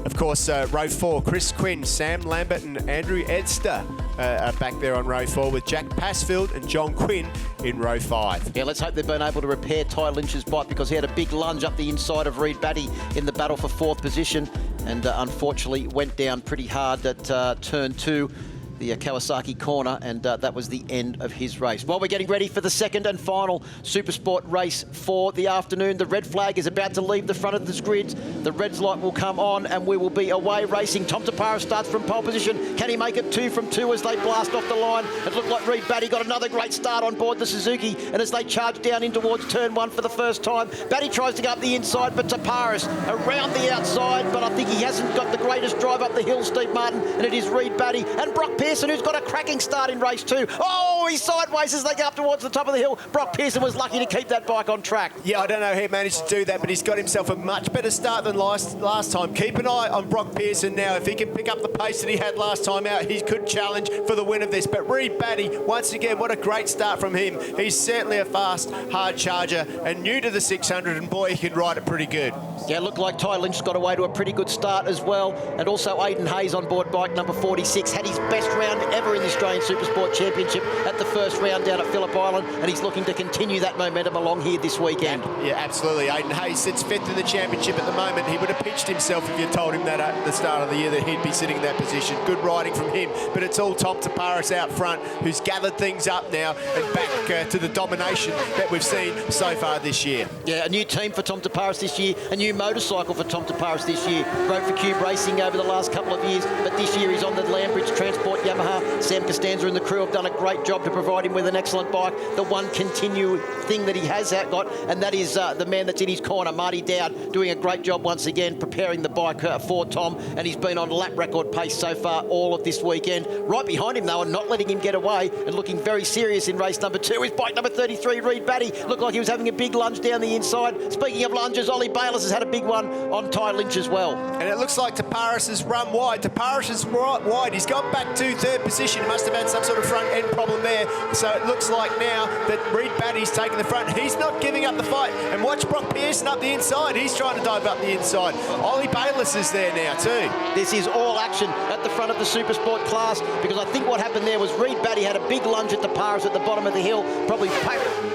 Of course, row 4, Chris Quinn, Sam Lambert and Andrew Edster are back there on row 4, with Jack Passfield and John Quinn in row 5. Yeah, let's hope they've been able to repair Ty Lynch's bike, because he had a big lunge up the inside of Reed Batty in the battle for 4th position, and unfortunately went down pretty hard at turn 2. The Kawasaki corner, and that was the end of his race. Well, we're getting ready for the second and final Supersport race for the afternoon. The red flag is about to leave the front of the grids. The red light will come on, and we will be away racing. Tom Taparis starts from pole position. Can he make it 2 from 2 as they blast off the line? It looked like Reed Batty got another great start on board the Suzuki, and as they charge down in towards turn 1 for the first time, Batty tries to go up the inside, but Taparis around the outside, but I think he hasn't got the greatest drive up the hill, Steve Martin, and it is Reed Batty and Brock Pearson, who's got a cracking start in race 2. Oh, he's sideways as they go up towards the top of the hill. Brock Pearson was lucky to keep that bike on track. Yeah, I don't know how he managed to do that, but he's got himself a much better start than last time. Keep an eye on Brock Pearson now. If he can pick up the pace that he had last time out, he could challenge for the win of this. But Reed Batty, once again, what a great start from him. He's certainly a fast, hard charger and new to the 600, and boy, he can ride it pretty good. Yeah, looked like Ty Lynch got away to a pretty good start as well. And also Aidan Hayes on board bike number 46 had his best round ever in the Australian Supersport Championship at the first round down at Phillip Island, and he's looking to continue that momentum along here this weekend. Yeah, absolutely. Aidan Hayes sits 5th in the championship at the moment. He would have pitched himself if you told him that at the start of the year that he'd be sitting in that position. Good riding from him, but it's all Tom Taparis out front, who's gathered things up now and back to the domination that we've seen so far this year. Yeah, a new team for Tom Taparis this year, a new motorcycle for Tom Taparis this year. Rode for Cube Racing over the last couple of years, but this year he's on the Lambridge Transport Yamaha. Sam Costanza and the crew have done a great job to provide him with an excellent bike. The one continued thing that he has got, and that is the man that's in his corner, Marty Dowd, doing a great job once again preparing the bike for Tom, and he's been on lap record pace so far all of this weekend. Right behind him though, and not letting him get away, and looking very serious in race number 2 is bike number 33, Reed Batty. Looked like he was having a big lunge down the inside. Speaking of lunges, Ollie Bayliss has had a big one on Ty Lynch as well. And it looks like Taparis has run wide. Taparis is right wide. He's gone back to 3rd position. He must have had some sort of front end problem there. So it looks like now that Reed Batty's taking the front. He's not giving up the fight. And watch Brock Pearson up the inside. He's trying to dive up the inside. Ollie Bayliss is there now too. This is all action at the front of the Supersport class, because I think what happened there was Reed Batty had a big lunge at Taparis at the bottom of the hill, probably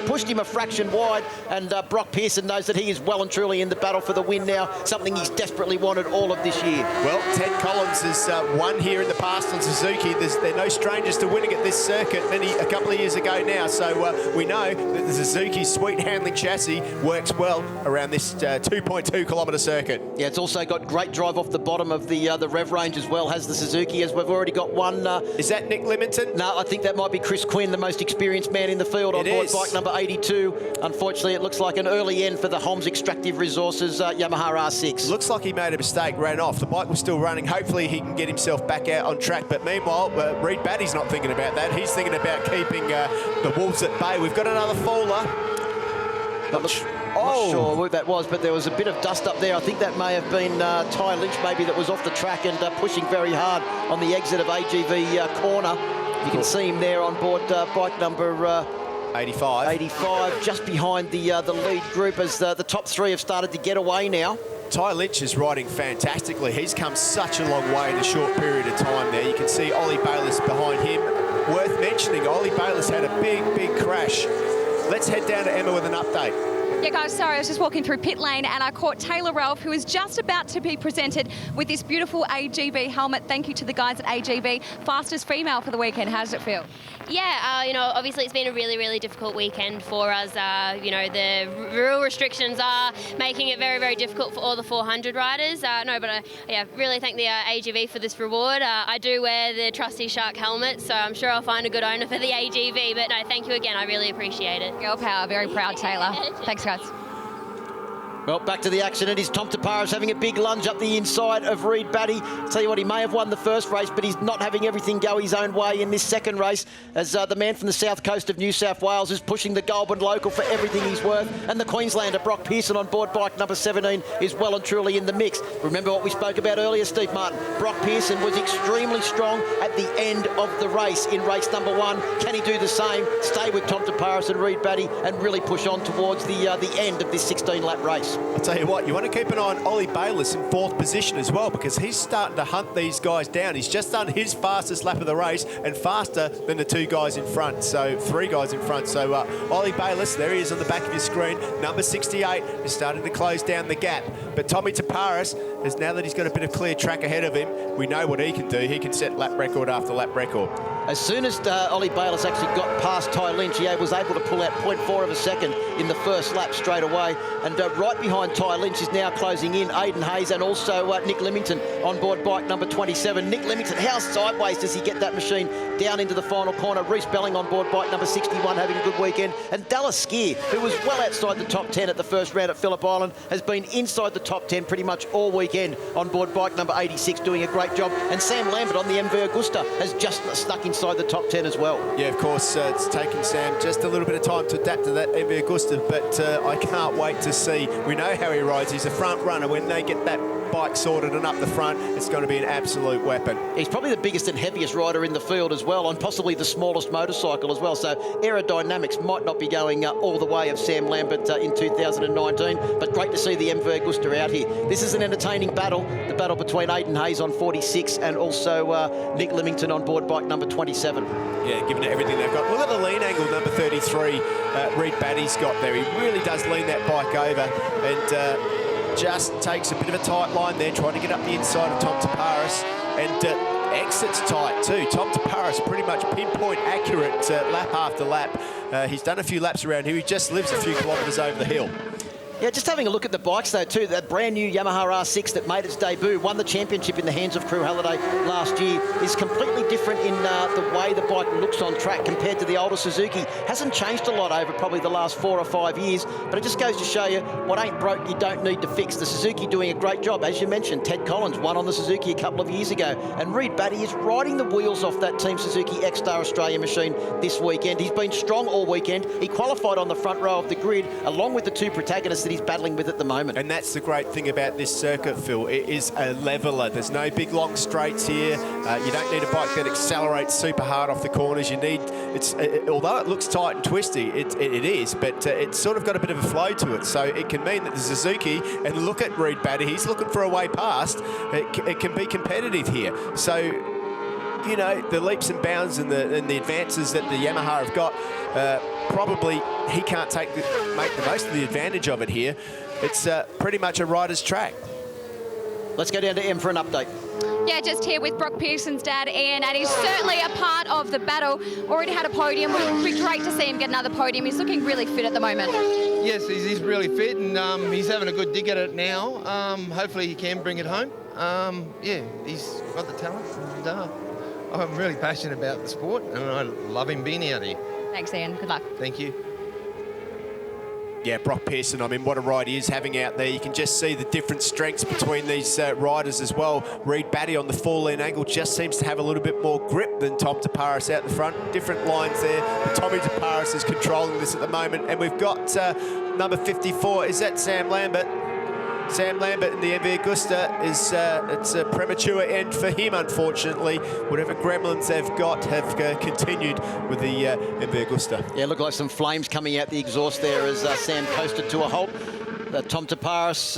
pushed him a fraction wide, and Brock Pearson knows that he is well and truly in the battle for the win now, something he's desperately wanted all of this year. Well, Ted Collins has won here in the past on Suzuki. They're no strangers to winning at this circuit a couple of years ago now, so we know that the Suzuki sweet handling chassis works well around this 2.2 kilometre circuit. Yeah, it's also got great drive off the bottom of the rev range as well, has the Suzuki, as we've already got one. Is that Nick Leamington? No, I think that might be Chris Quinn, the most experienced man in the field on board bike number 82. Unfortunately, it looks like an early end for the Homs Extractive Resources Yamaha R6. Looks like he made a mistake, ran off. The bike was still running. Hopefully he can get himself back out on track. But meanwhile, Reed Batty's not thinking about that. He's thinking about keeping the wolves at bay. We've got another faller. Not sure who that was, but there was a bit of dust up there. I think that may have been Ty Lynch maybe that was off the track and pushing very hard on the exit of AGV corner. You can see him there on board bike number 85, just behind the lead group, as the top 3 have started to get away now. Ty Lynch is riding fantastically. He's come such a long way in a short period of time there. You can see Ollie Bayliss behind him. Worth mentioning, Ollie Bayliss had a big crash let's head down to Emma with an update. Yeah, guys, sorry, I was just walking through pit lane and I caught Taylor Ralph, who is just about to be presented with this beautiful AGB helmet. Thank you to the guys at AGB. Fastest female for the weekend. How does it feel? Yeah, you know, obviously it's been a really, really difficult weekend for us. You know, the rule restrictions are making it very, very difficult for all the 400 riders. Yeah, really thank the AGV for this reward. I do wear the Trusty Shark helmet, so I'm sure I'll find a good owner for the AGV. But no, thank you again. I really appreciate it. Girl power. Very proud, Taylor. Thanks, guys. Well, back to the action. It is Tom Taparis having a big lunge up the inside of Reed Batty. Tell you what, he may have won the first race, but he's not having everything go his own way in this second race, as the man from the south coast of New South Wales is pushing the Goulburn local for everything he's worth. And the Queenslander, Brock Pearson, on board bike number 17, is well and truly in the mix. Remember what we spoke about earlier, Steve Martin. Brock Pearson was extremely strong at the end of the race in race number 1. Can he do the same? Stay with Tom Taparis and Reed Batty and really push on towards the end of this 16-lap race. I'll tell you what, you want to keep an eye on Ollie Bayliss in 4th position as well, because he's starting to hunt these guys down. He's just done his fastest lap of the race and faster than the 2 guys in front, so 3 guys in front. So Ollie Bayliss, there he is on the back of your screen, number 68, is starting to close down the gap. But Tommy Taparis, is now that he's got a bit of clear track ahead of him, we know what he can do. He can set lap record after lap record. As soon as Ollie Bayliss actually got past Ty Lynch, he was able to pull out 0.4 of a second in the first lap straight away. And right behind Ty Lynch is now closing in Aidan Hayes and also Nick Leamington on board bike number 27. Nick Leamington, how sideways does he get that machine down into the final corner? Reece Belling on board bike number 61 having a good weekend. And Dallas Skier, who was well outside the top 10 at the first round at Phillip Island, has been inside the top 10 pretty much all weekend on board bike number 86, doing a great job. And Sam Lambert on the MV Augusta has just stuck inside the top 10 as well. Yeah, of course, it's taken Sam just a little bit of time to adapt to that MV Augusta, but I can't wait to see. We know how he rides. He's a front runner. When they get that bike sorted and up the front, it's going to be an absolute weapon. He's probably the biggest and heaviest rider in the field as well, and possibly the smallest motorcycle as well, so aerodynamics might not be going all the way of Sam Lambert in 2019, but great to see the MV Augusta out here. This is an entertaining battle, the battle between Aidan Hayes on 46 and also Nick Leamington on board bike number 27. Yeah, giving it everything they've got. Look at the lean angle, number 33, Reed Batty's got there. He really does lean that bike over and just takes a bit of a tight line there, trying to get up the inside of Tom Taparis, and exits tight too. Tom Taparis pretty much pinpoint accurate lap after lap. He's done a few laps around here. He just lives a few kilometres over the hill. Yeah, just having a look at the bikes though too, that brand new Yamaha R6 that made its debut, won the championship in the hands of Crew Halliday last year, is completely different in the way the bike looks on track compared to the older Suzuki. Hasn't changed a lot over probably the last 4 or 5 years, but it just goes to show you what ain't broke you don't need to fix. The Suzuki doing a great job. As you mentioned, Ted Collins won on the Suzuki a couple of years ago, and Reed Batty is riding the wheels off that Team Suzuki X-Star Australia machine this weekend. He's been strong all weekend. He qualified on the front row of the grid along with the 2 protagonists that he's battling with at the moment. And that's the great thing about this circuit, Phil. It is a leveler. There's no big long straights here. You don't need a bike that accelerates super hard off the corners. You need, although it looks tight and twisty, it is, but it's sort of got a bit of a flow to it. So it can mean that the Suzuki, and look at Reed Batty, he's looking for a way past. It can be competitive here. So, you know, the leaps and bounds and the advances that the Yamaha have got, probably he can't make the most of the advantage of it here. It's pretty much a rider's track. Let's go down to Em for an update. Yeah, just here with Brock Pearson's dad, Ian, and he's certainly a part of the battle. Already had a podium. It would be great to see him get another podium. He's looking really fit at the moment. Yes, he's really fit, and he's having a good dig at it now. Hopefully he can bring it home. Yeah, he's got the talent, and I'm really passionate about the sport, and I love him being out here. Thanks, Ian. Good luck. Thank you. Yeah, Brock Pearson, I mean, what a ride he is having out there. You can just see the different strengths between these riders as well. Reed Batty on the 4-lane angle just seems to have a little bit more grip than Tom Taparis out the front. Different lines there. But Tommy Taparis is controlling this at the moment. And we've got number 54. Is that Sam Lambert? Sam Lambert in the MV Augusta is it's a premature end for him, unfortunately. Whatever gremlins they've got have continued with the MV Augusta. Yeah, look like some flames coming out the exhaust there as Sam coasted to a halt. Tom Taparis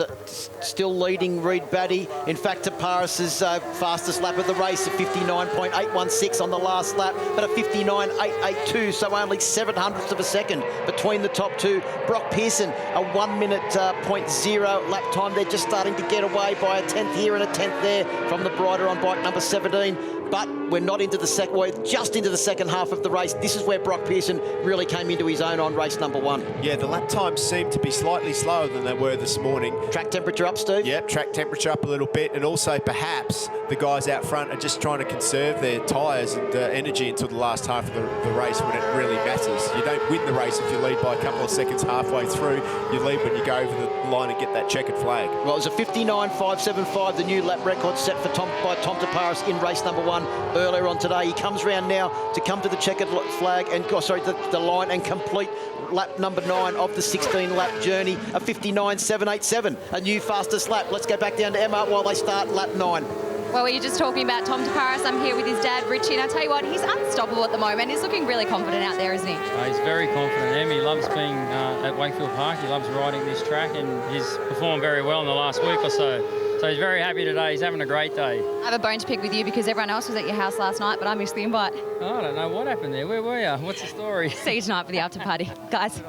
still leading Reid Batty. In fact, Taparis' fastest lap of the race, a 59.816 on the last lap, but a 59.882, so only 700ths of a second between the top two. Brock Pearson, a 1 minute .0 lap time. They're just starting to get away by a 10th here and a 10th there from the Brighter on bike number 17. But we're not into the second, we're just into the second half of the race. This is where Brock Pearson really came into his own on race number 1. Yeah, the lap times seem to be slightly slower than they were this morning. Track temperature up, Steve? Yep, track temperature up a little bit, and also perhaps the guys out front are just trying to conserve their tyres and energy until the last half of the race when it really matters. You don't win the race if you lead by a couple of seconds halfway through. You lead when you go over the line and get that checkered flag. Well, it was a 59.575, the new lap record set for Tom Taparis in race number 1 earlier on today. He comes round now to come to the checkered flag and, the line and complete lap number 9 of the 16-lap journey, a 59.787, a new fastest lap. Let's go back down to Emma while they start lap 9. Well, you're just talking about Tom Taparis. I'm here with his dad, Richie, and I tell you what, he's unstoppable at the moment. He's looking really confident out there, isn't he? He's very confident, He loves being at Wakefield Park. He loves riding this track, and he's performed very well in the last week or so. So he's very happy today. He's having a great day. I have a bone to pick with you because everyone else was at your house last night, but I missed the invite. Oh, I don't know what happened there. Where were you? What's the story? See you tonight for the after party, guys.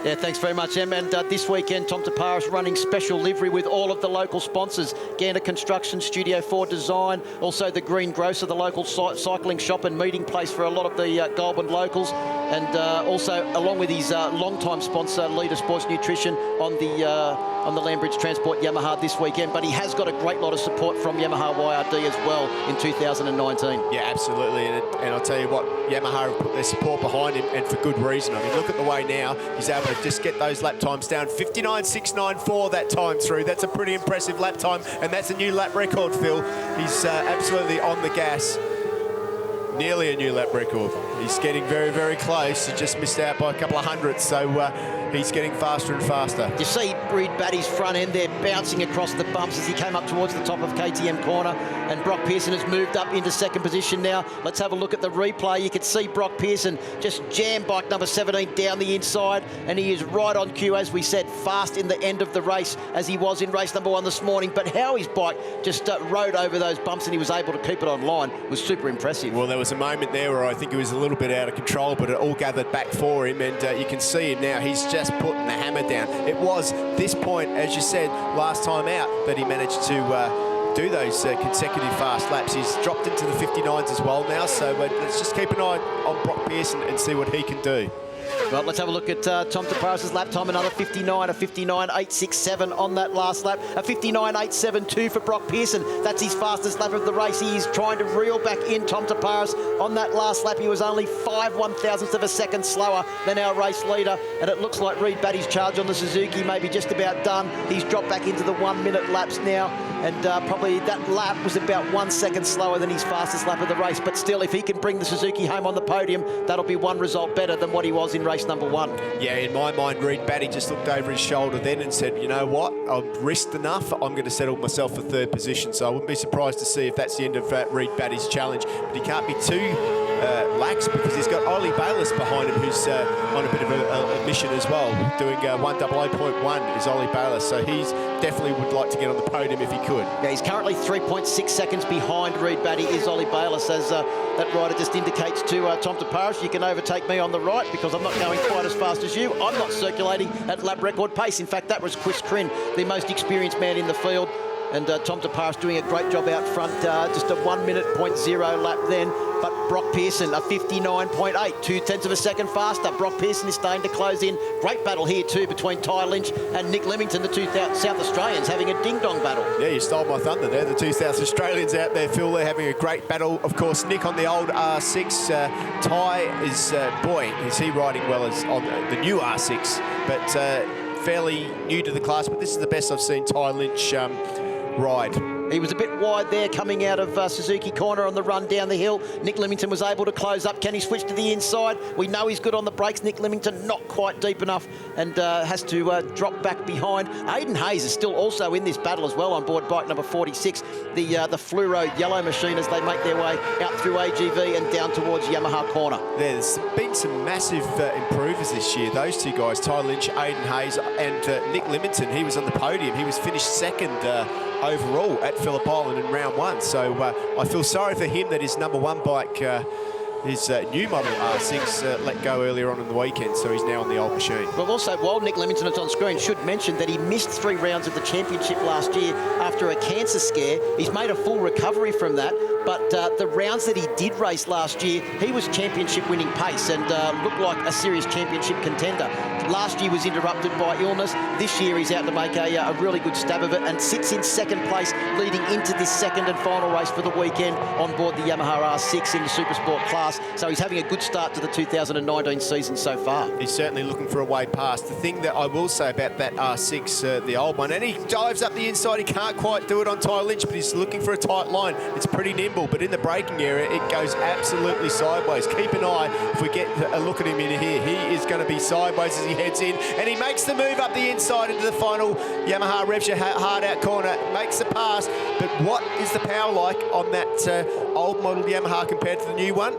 Yeah, thanks very much, Em. And this weekend, Tom Taparis running special livery with all of the local sponsors. Gander Construction, Studio 4 Design, also the Green Grocer, the local cycling shop and meeting place for a lot of the Goulburn locals. And also, along with his long-time sponsor, Leader Sports Nutrition, on the Landbridge Transport Yamaha this weekend. But he has got a great lot of support from Yamaha YRD as well in 2019. Yeah, absolutely. And I'll tell you what, Yamaha have put their support behind him, and for good reason. I mean, look at the way now he's able to just get those lap times down. 59.694 that time through. That's a pretty impressive lap time, and that's a new lap record, Phil. He's absolutely on the gas. Nearly a new lap record. He's getting very, very close. He just missed out by a couple of hundredths, so he's getting faster and faster. You see Reid Batty's front end there bouncing across the bumps as he came up towards the top of KTM corner, and Brock Pearson has moved up into second position now. Let's have a look at the replay. You can see Brock Pearson just jam bike number 17 down the inside, and he is right on cue, as we said, fast in the end of the race as he was in race number 1 this morning. But how his bike just rode over those bumps and he was able to keep it on line was super impressive. Well, there was a moment there where I think he was a little bit out of control, but it all gathered back for him, and you can see him now. He's just putting the hammer down. It was this point, as you said, last time out, that he managed to do those consecutive fast laps. He's dropped into the 59s as well now, so let's just keep an eye on Brock Pearson and see what he can do. Well, let's have a look at Tom Taparis' lap time. Another 59, a 59.867 on that last lap. A 59.872 for Brock Pearson. That's his fastest lap of the race. He is trying to reel back in Tom Taparis. On that last lap, he was only 5/1000ths of a second slower than our race leader. And it looks like Reid Batty's charge on the Suzuki may be just about done. He's dropped back into the 1 minute laps now. And probably that lap was about 1 second slower than his fastest lap of the race. But still, if he can bring the Suzuki home on the podium, that'll be one result better than what he was in race number 1. Yeah, in my mind, Reid Batty just looked over his shoulder then and said, you know what, I've risked enough, I'm going to settle myself for third position. So I wouldn't be surprised to see if that's the end of Reid Batty's challenge. But he can't be too lax, because he's got Ollie Bayliss behind him, who's on a bit of a mission as well. Doing 1:00.1 is Ollie Bayliss, so he's definitely would like to get on the podium if he could. Yeah, he's currently 3.6 seconds behind Reid Batty is Ollie Bayliss, as that rider just indicates to Tom Taparis. You can overtake me on the right because I'm not going quite as fast as you. I'm not circulating at lap record pace. In fact, that was Chris Crin, the most experienced man in the field. And Tom Taparis doing a great job out front, just a 1 minute .0 lap then. But Brock Pearson, a 59.8, 0.2 of a second faster. Brock Pearson is starting to close in. Great battle here too between Ty Lynch and Nick Leamington, the two South Australians having a ding-dong battle. Yeah, you stole my thunder there. The two South Australians out there, Phil, they're having a great battle. Of course, Nick on the old R6. Ty is, boy, is he riding well as on the new R6, but fairly new to the class. But this is the best I've seen Ty Lynch ride. He was a bit wide there coming out of Suzuki corner on the run down the hill. Nick Leamington was able to close up. Can he switch to the inside? We know he's good on the brakes. Nick Leamington not quite deep enough and has to drop back behind. Aidan Hayes is still also in this battle as well on board bike number 46, the fluoro yellow machine, as they make their way out through AGV and down towards Yamaha corner. There's been some massive improvement drivers this year. Those two guys, Ty Lynch, Aidan Hayes, and Nick Limington. He was on the podium. He was finished second overall at Phillip Island in round 1. So I feel sorry for him that his number 1 bike, his new model R6, let go earlier on in the weekend, so he's now on the old machine. Well, also, while Nick Limington is on screen, should mention that he missed 3 rounds of the championship last year after a cancer scare. He's made a full recovery from that, but the rounds that he did race last year, he was championship winning pace and looked like a serious championship contender. Last year was interrupted by illness. This year he's out to make a really good stab of it and sits in second place leading into this second and final race for the weekend on board the Yamaha R6 in the Supersport class. So he's having a good start to the 2019 season so far. He's certainly looking for a way past. The thing that I will say about that R6, the old one, and he dives up the inside. He can't quite do it on Ty Lynch, but he's looking for a tight line. It's pretty nimble, but in the braking area, it goes absolutely sideways. Keep an eye if we get a look at him in here. He is going to be sideways as he heads in, and he makes the move up the inside into the final Yamaha Revja hard out corner, makes the pass. But what is the power like on that old model Yamaha compared to the new one?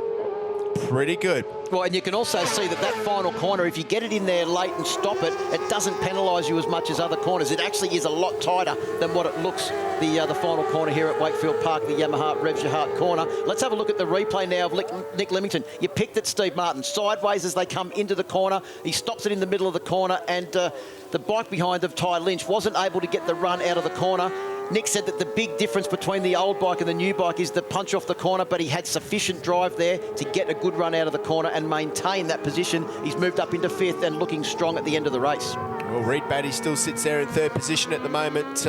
Pretty good. Well, and you can also see that final corner, if you get it in there late and stop it, it doesn't penalise you as much as other corners. It actually is a lot tighter than what it looks, the final corner here at Wakefield Park, the Yamaha Revja Hart corner. Let's have a look at the replay now of Nick Limington. You picked it, Steve Martin, sideways as they come into the corner. He stops it in the middle of the corner, and the bike behind of Ty Lynch wasn't able to get the run out of the corner. Nick said that the big difference between the old bike and the new bike is the punch off the corner, but he had sufficient drive there to get a good run out of the corner and maintain that position. He's moved up into 5th and looking strong at the end of the race. Well, Reed Batty still sits there in 3rd position at the moment,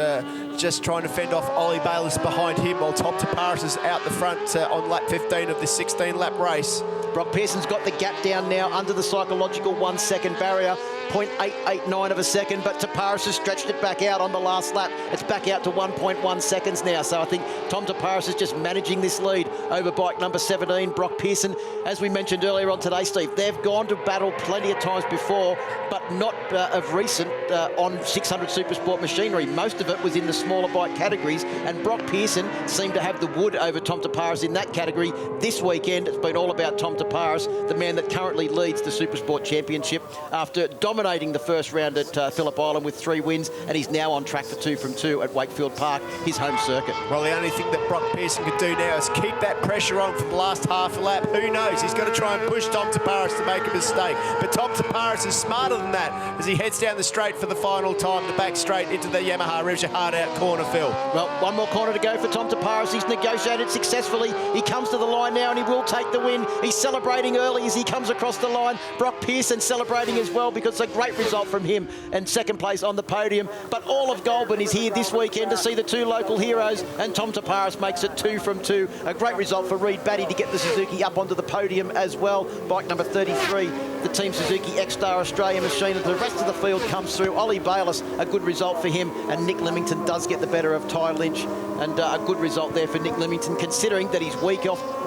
just trying to fend off Ollie Bayliss behind him, while Tom Taparis is out the front on lap 15 of this 16-lap race. Brock Pearson's got the gap down now under the psychological 1 second barrier, 0.889 of a second, but Taparis has stretched it back out on the last lap. It's back out to 1.1 seconds now, so I think Tom Taparis is just managing this lead over bike number 17, Brock Pearson. As we mentioned earlier on today, Steve, they've gone to battle plenty of times before, but not of recent on 600 Supersport machinery. Most of it was in the smaller bike categories, and Brock Pearson seemed to have the wood over Tom Taparis in that category. This weekend, it's been all about Tom Taparis, the man that currently leads the Supersport Championship after dominating the first round at Phillip Island with 3 wins, and he's now on track for 2 from 2 at Wakefield Park, his home circuit. Well, the only thing that Brock Pearson could do now is keep that pressure on for the last half a lap. Who knows? He's got to try and push Tom Taparis to make a mistake. But Tom Taparis is smarter than that as he heads down the straight for the final time, the back straight into the Yamaha Revja hard out corner, Phil. Well, 1 more corner to go for Tom Taparis. He's negotiated successfully. He comes to the line now and he will take the win. He's celebrating early as he comes across the line. Brock Pearson celebrating as well because it's a great result from him and 2nd place on the podium. But all of Goulburn is here this weekend to see the 2 local heroes, and Tom Taparis makes it 2 from 2. A great result for Reed Batty to get the Suzuki up onto the podium as well. Bike number 33, the Team Suzuki X-Star Australia machine. The rest of the field comes through. Ollie Bayliss, a good result for him, and Nick Limington does get the better of Ty Lynch, and a good result there for Nick Limington, considering that his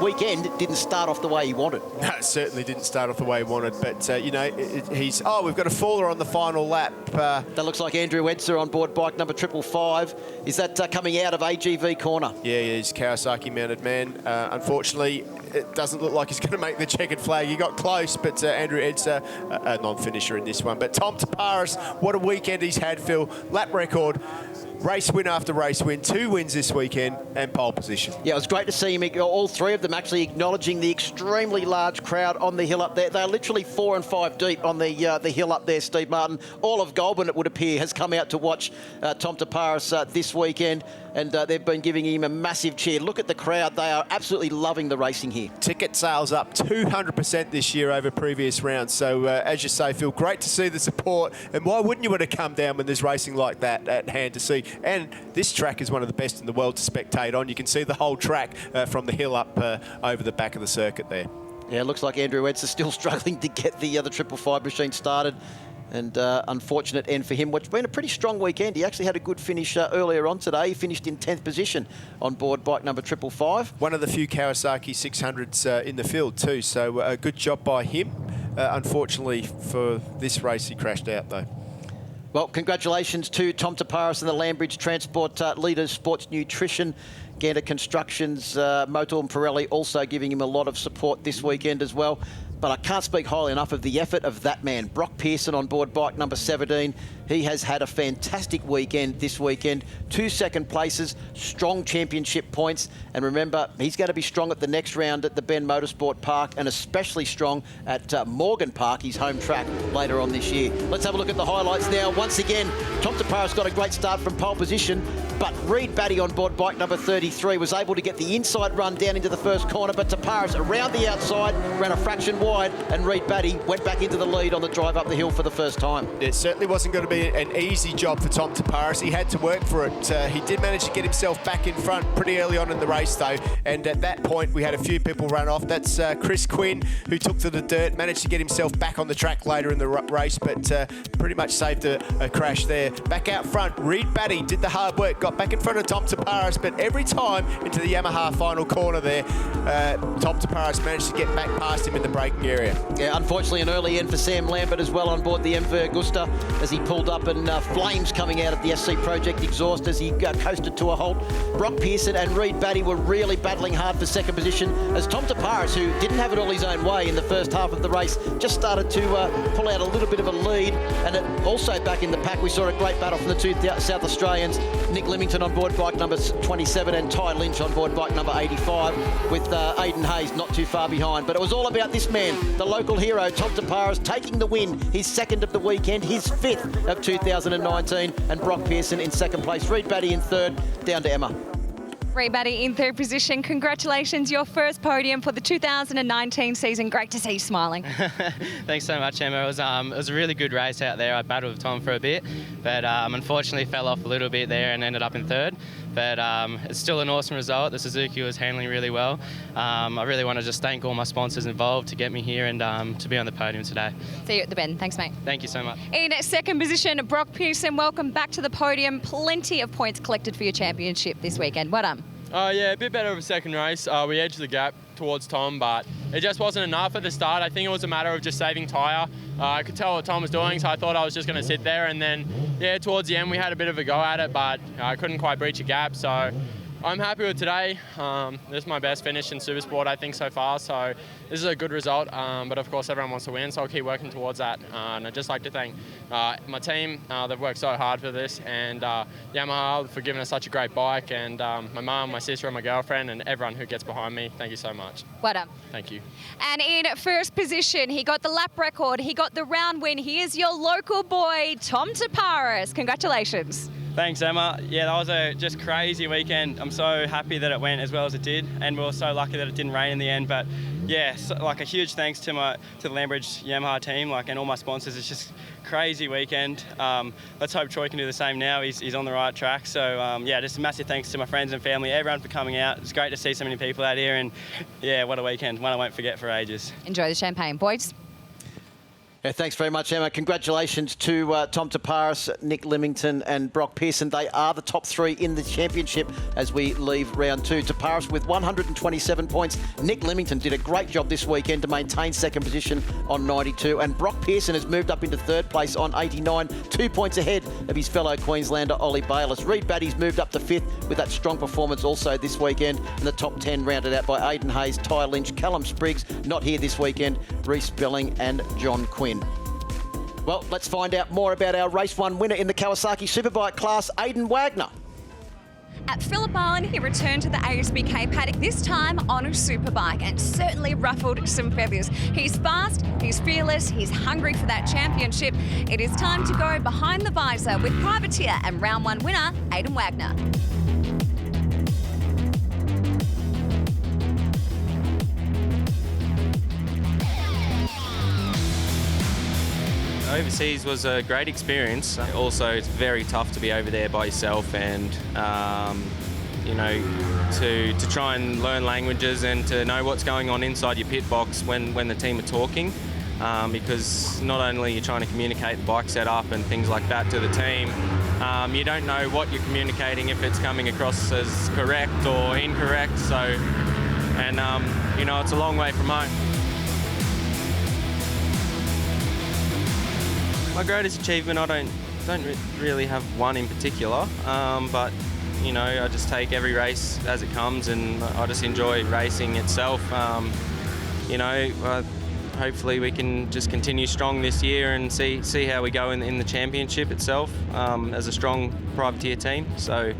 weekend didn't start off the way he wanted. No, it certainly didn't start off the way he wanted, but you know, he's... Oh, we've got a faller on the final lap. That looks like Andrew Edser on board bike number 555. Is that coming out of AGV corner? Yeah, he's Kawasaki mounted man. Unfortunately, it doesn't look like he's going to make the checkered flag. He got close, but Andrew Edser, a non-finisher in this one. But Tom Taparis, what a weekend he's had, Phil. Lap record. Race win after race win, 2 wins this weekend and pole position. Yeah, it was great to see him, all 3 of them actually acknowledging the extremely large crowd on the hill up there. They're literally 4 and 5 deep on the hill up there, Steve Martin. All of Goulburn, it would appear, has come out to watch Tom Taparis this weekend, and they've been giving him a massive cheer. Look at the crowd. They are absolutely loving the racing here. Ticket sales up 200% this year over previous rounds. So, as you say, Phil, great to see the support. And why wouldn't you want to come down when there's racing like that at hand to see? And this track is one of the best in the world to spectate on. You can see the whole track from the hill up over the back of the circuit there. Yeah, it looks like Andrew Edser still struggling to get the other 555 machine started. And unfortunate end for him, which has been a pretty strong weekend. He actually had a good finish earlier on today. He finished in 10th position on board bike number 555. One of the few Kawasaki 600s in the field too, so a good job by him. Unfortunately for this race, he crashed out though. Well, congratulations to Tom Taparis and the Lambridge Transport Leaders Sports Nutrition. Gander Constructions, Motul and Pirelli also giving him a lot of support this weekend as well. but I can't speak highly enough of the effort of that man, Brock Pearson, on board bike number 17. He has had a fantastic weekend this weekend. 2 second places, strong championship points. And remember, he's going to be strong at the next round at the Ben Motorsport Park, and especially strong at Morgan Park, his home track, later on this year. Let's have a look at the highlights now. Once again, Tom Taparas got a great start from pole position, but Reed Batty on board bike number 33 was able to get the inside run down into the first corner, but Taparas around the outside ran a fraction wide, and Reed Batty went back into the lead on the drive up the hill for the first time. It certainly wasn't going to be an easy job for Tom Taparas. He had to work for it. He did manage to get himself back in front pretty early on in the race, though, and at that point we had a few people run off. That's Chris Quinn, who took to the dirt, managed to get himself back on the track later in the race, but pretty much saved a crash there. Back out front, Reed Batty did the hard work, got back in front of Tom Taparas, but every time into the Yamaha final corner there, Tom Taparas managed to get back past him in the braking area. Yeah, unfortunately an early end for Sam Lambert as well on board the MV Augusta as he pulled up, and flames coming out of the SC Project exhaust as he coasted to a halt. Brock Pearson and Reed Batty were really battling hard for second position as Tom Taparas, who didn't have it all his own way in the first half of the race, just started to pull out a little bit of a lead. And also back in the pack, we saw a great battle from the two South Australians, Nick Leamington on board bike number 27 and Ty Lynch on board bike number 85, with Aidan Hayes not too far behind. But it was all about this man, the local hero, Tom Taparas, taking the win, his second of the weekend, his 5th of 2019, and Brock Pearson in second place. Reed Batty in third, down to Emma. Reed Batty in third position. Congratulations, your first podium for the 2019 season. Great to see you smiling. Thanks so much, Emma. It was a really good race out there. I battled with Tom for a bit, but unfortunately fell off a little bit there and ended up in third. But it's still an awesome result. The Suzuki was handling really well. I really want to just thank all my sponsors involved to get me here and to be on the podium today. See you at the bend. Thanks, mate. Thank you so much. In second position, Brock Pearson. Welcome back to the podium. Plenty of points collected for your championship this weekend. Well done. Yeah, a bit better of a second race. We edged the gap towards Tom, but it just wasn't enough at the start. I think it was a matter of just saving tyre. I could tell what Tom was doing, so I thought I was just going to sit there. And then, yeah, towards the end, we had a bit of a go at it, but I couldn't quite breach a gap. So I'm happy with today. This is my best finish in Supersport, I think, so far. So this is a good result, but of course everyone wants to win, so I'll keep working towards that. And I'd just like to thank my team. They've worked so hard for this, and Yamaha for giving us such a great bike, and my mum, my sister and my girlfriend, and everyone who gets behind me. Thank you so much. Well done. Thank you. And in first position, he got the lap record, he got the round win. He is your local boy, Tom Taparas. Congratulations. Thanks, Emma. Yeah, that was a just crazy weekend. I'm so happy that it went as well as it did, and we were so lucky that it didn't rain in the end. But yeah, so, like a huge thanks to the Lambridge Yamaha team, and all my sponsors. It's just crazy weekend. Let's hope Troy can do the same now. He's on the right track. So yeah, just a massive thanks to my friends and family, everyone for coming out. It's great to see so many people out here, and yeah, what a weekend, one I won't forget for ages. Enjoy the champagne, boys. Yeah, thanks very much, Emma. Congratulations to Tom Taparas, Nick Leamington and Brock Pearson. They are the top three in the championship as we leave round two. Taparas with 127 points. Nick Leamington did a great job this weekend to maintain second position on 92. And Brock Pearson has moved up into third place on 89, 2 points ahead of his fellow Queenslander, Ollie Bayliss. Reed Batty's moved up to fifth with that strong performance also this weekend. And the top 10 rounded out by Aidan Hayes, Ty Lynch, Callum Spriggs, not here this weekend, Reece Belling and John Quinn. Well, let's find out more about our Race 1 winner in the Kawasaki Superbike class, Aidan Wagner. At Phillip Island, he returned to the ASBK paddock, this time on a Superbike, and certainly ruffled some feathers. He's fast, he's fearless, he's hungry for that championship. It is time to go behind the visor with Privateer and round 1 winner, Aidan Wagner. Overseas was a great experience. Also, it's very tough to be over there by yourself and, you know, to try and learn languages and to know what's going on inside your pit box when the team are talking. Because not only are you trying to communicate the bike setup and things like that to the team, you don't know what you're communicating, if it's coming across as correct or incorrect. So, and you know, it's a long way from home. My greatest achievement, I don't really have one in particular, but you know, I just take every race as it comes, and I just enjoy racing itself. You know, hopefully we can just continue strong this year and see how we go in the championship itself as a strong privateer team. So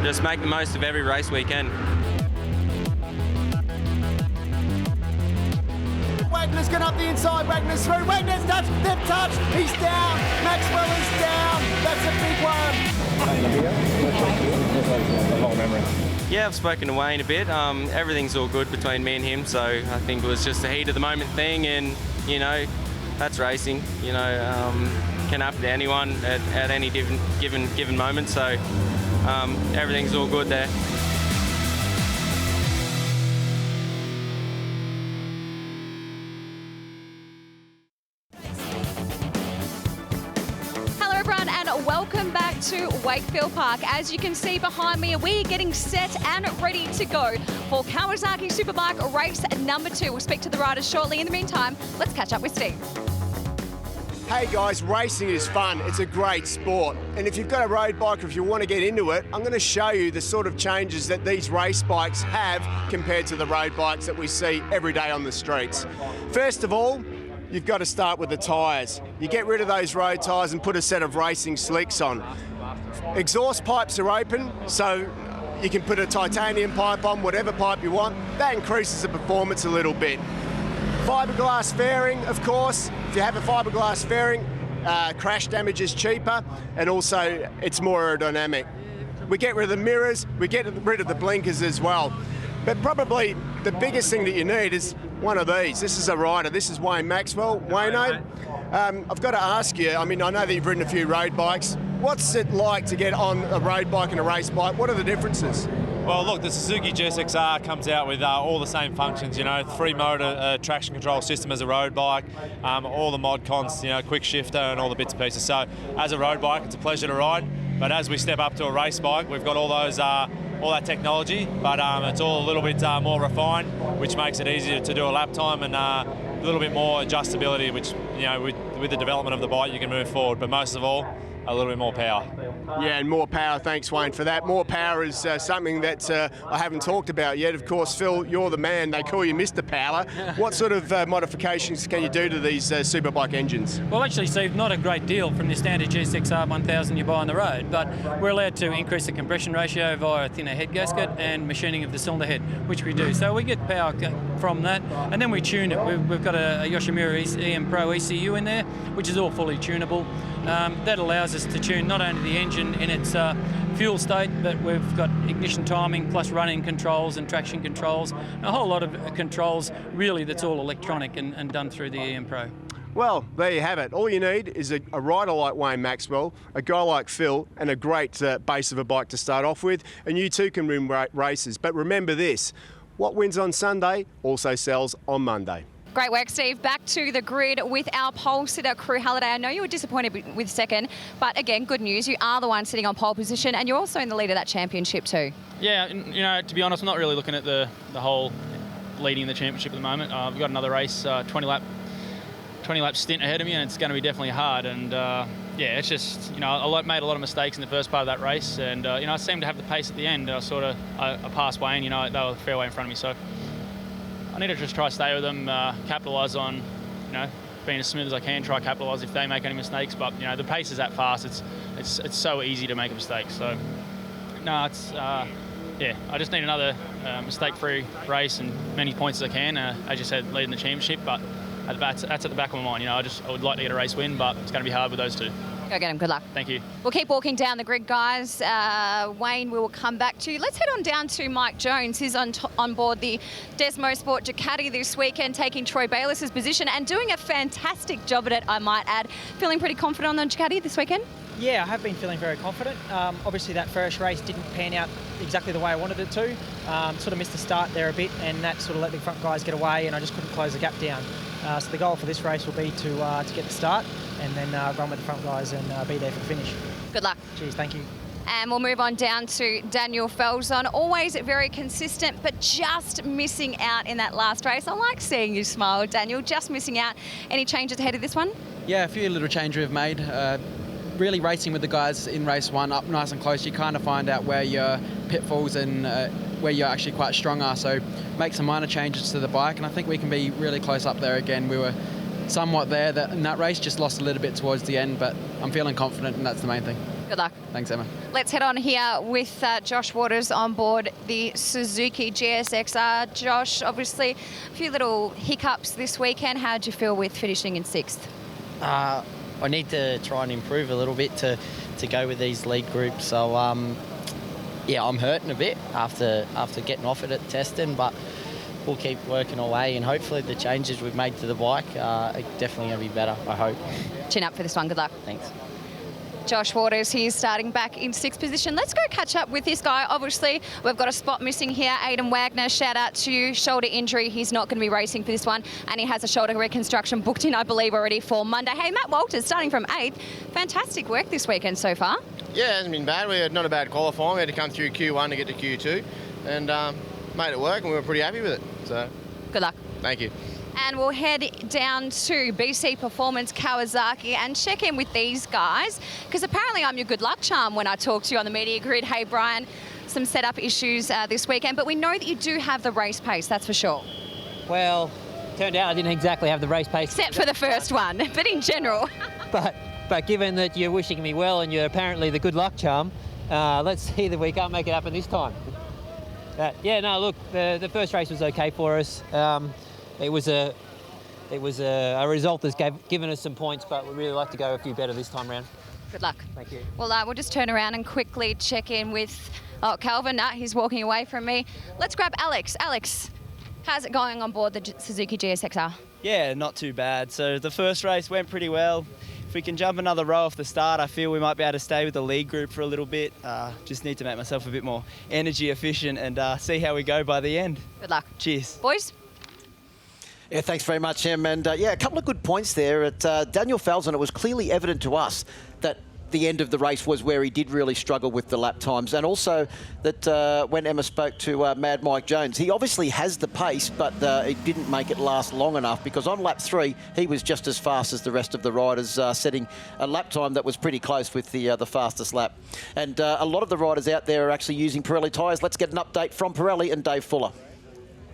just make the most of every race we can. Wagner's gone up the inside, Wagner's through, Wagner's touched, they've touched, he's down, Maxwell is down, that's a big one. Yeah, I've spoken to Wayne a bit. Everything's all good between me and him, so I think it was just a heat of the moment thing, and you know, that's racing. You know, can happen to anyone at any given moment. So everything's all good there. Welcome back to Wakefield Park. As you can see behind me, we're getting set and ready to go for Kawasaki Superbike race number 2. We'll speak to the riders shortly. In the meantime, let's catch up with Steve. Hey guys, racing is fun. It's a great sport. And if you've got a road bike or if you want to get into it, I'm going to show you the sort of changes that these race bikes have compared to the road bikes that we see every day on the streets. First of all, you've got to start with the tyres. You get rid of those road tyres and put a set of racing slicks on. Exhaust pipes are open, so you can put a titanium pipe on, whatever pipe you want. That increases the performance a little bit. Fiberglass fairing, of course. If you have a fiberglass fairing, crash damage is cheaper, and also it's more aerodynamic. We get rid of the mirrors, we get rid of the blinkers as well. But probably the biggest thing that you need is one of these. This is a rider. This is Wayne Maxwell. Wayno, I've got to ask you, I mean, I know that you've ridden a few road bikes. What's it like to get on a road bike and a race bike? What are the differences? Well, look, the Suzuki GSX-R comes out with all the same functions, you know, 3-motor traction control system as a road bike, all the mod cons, you know, quick shifter and all the bits and pieces. So as a road bike, it's a pleasure to ride. But as we step up to a race bike, we've got all those, all that technology, but it's all a little bit more refined, which makes it easier to do a lap time and a little bit more adjustability, which, you know, with the development of the bike, you can move forward. But most of all, a little bit more power. Yeah, and more power. Thanks, Wayne, for that. More power is something that I haven't talked about yet. Of course, Phil, you're the man. They call you Mr. Power. What sort of modifications can you do to these Superbike engines? Well, actually, Steve, not a great deal from the standard GSX-R 1000 you buy on the road, but we're allowed to increase the compression ratio via a thinner head gasket and machining of the cylinder head, which we do. So we get power from that, and then we tune it. We've got a Yoshimura EM Pro ECU in there, which is all fully tunable. That allows us to tune not only the engine in its fuel state, but we've got ignition timing plus running controls and traction controls, a whole lot of controls really that's all electronic and done through the EM Pro. Well, there you have it. All you need is a rider like Wayne Maxwell, a guy like Phil, and a great base of a bike to start off with, and you too can win races. But remember this, what wins on Sunday also sells on Monday. Great work, Steve. Back to the grid with our pole sitter crew, Halliday. I know you were disappointed with second, but again, good news. You are the one sitting on pole position, and you're also in the lead of that championship too. Yeah, you know, to be honest, I'm not really looking at the whole leading the championship at the moment. We've got another race, 20 lap stint ahead of me, and it's going to be definitely hard. And yeah, it's just, you know, I made a lot of mistakes in the first part of that race, and you know, I seemed to have the pace at the end. I passed Wayne. You know, they were a fair way in front of me, so I need to just try to stay with them, capitalise on, you know, being as smooth as I can, try to capitalise if they make any mistakes. But, you know, the pace is that fast, it's so easy to make a mistake. So, no, it's, yeah, I just need another mistake-free race and many points as I can. As you said, leading the championship, but that's at the back of my mind. You know, I would like to get a race win, but it's going to be hard with those two. Go get him. Good luck. Thank you. We'll keep walking down the grid, guys. Wayne, we will come back to you. Let's head on down to Mike Jones. He's on board the Desmo Sport Ducati this weekend, taking Troy Bayliss's position and doing a fantastic job at it, I might add. Feeling pretty confident on the Ducati this weekend? Yeah, I have been feeling very confident. Obviously, that first race didn't pan out exactly the way I wanted it to. Sort of missed the start there a bit, and that sort of let the front guys get away, and I just couldn't close the gap down. So the goal for this race will be to get the start and then run with the front guys and be there for the finish. Good luck. Cheers, thank you. And we'll move on down to Daniel Falzon. Always very consistent, but just missing out in that last race. I like seeing you smile, Daniel, just missing out. Any changes ahead of this one? Yeah, a few little changes we've made. Really racing with the guys in race one up nice and close, you kind of find out where your pitfalls and where you're actually quite strong are. So make some minor changes to the bike, and I think we can be really close up there again. We were somewhat there in that race, just lost a little bit towards the end, but I'm feeling confident, and that's the main thing. Good luck. Thanks, Emma. Let's head on here with Josh Waters on board the Suzuki GSXR. Josh, obviously a few little hiccups this weekend. How did you feel with finishing in 6th? I need to try and improve a little bit to go with these lead groups. So, yeah, I'm hurting a bit after getting off it at testing, but we'll keep working away, and hopefully the changes we've made to the bike are definitely going to be better, I hope. Chin up for this one. Good luck. Thanks. Josh Waters, he's starting back in 6th position. Let's go catch up with this guy. Obviously, we've got a spot missing here. Aidan Wagner, shout out to you. Shoulder injury. He's not going to be racing for this one, and he has a shoulder reconstruction booked in, I believe, already for Monday. Hey, Matt Walters, starting from 8th. Fantastic work this weekend so far. Yeah, it hasn't been bad. We had not a bad qualifying. We had to come through Q1 to get to Q2, and made it work, and we were pretty happy with it. So, good luck. Thank you. And we'll head down to BC Performance Kawasaki and check in with these guys, because apparently I'm your good luck charm when I talk to you on the media grid. Hey, Brian, some setup issues this weekend, but we know that you do have the race pace, that's for sure. Well, turned out I didn't exactly have the race pace. Except for the first one, but in general. But given that you're wishing me well and you're apparently the good luck charm, let's see that we can't make it happen this time. Yeah, no, look, the first race was okay for us. It was a result that's given us some points, but we'd really like to go a few better this time round. Good luck. Thank you. Well, we'll just turn around and quickly check in with Calvin. Nah, he's walking away from me. Let's grab Alex. Alex, how's it going on board the Suzuki GSXR? Yeah, not too bad. So the first race went pretty well. If we can jump another row off the start, I feel we might be able to stay with the lead group for a little bit. Just need to make myself a bit more energy efficient and see how we go by the end. Good luck. Cheers. Boys? Yeah, thanks very much, Em. And yeah, a couple of good points there. At Daniel Falzon, it was clearly evident to us that the end of the race was where he did really struggle with the lap times. And also that when Emma spoke to Mad Mike Jones, he obviously has the pace, but it didn't make it last long enough, because on lap 3, he was just as fast as the rest of the riders, setting a lap time that was pretty close with the fastest lap. And a lot of the riders out there are actually using Pirelli tyres. Let's get an update from Pirelli and Dave Fuller.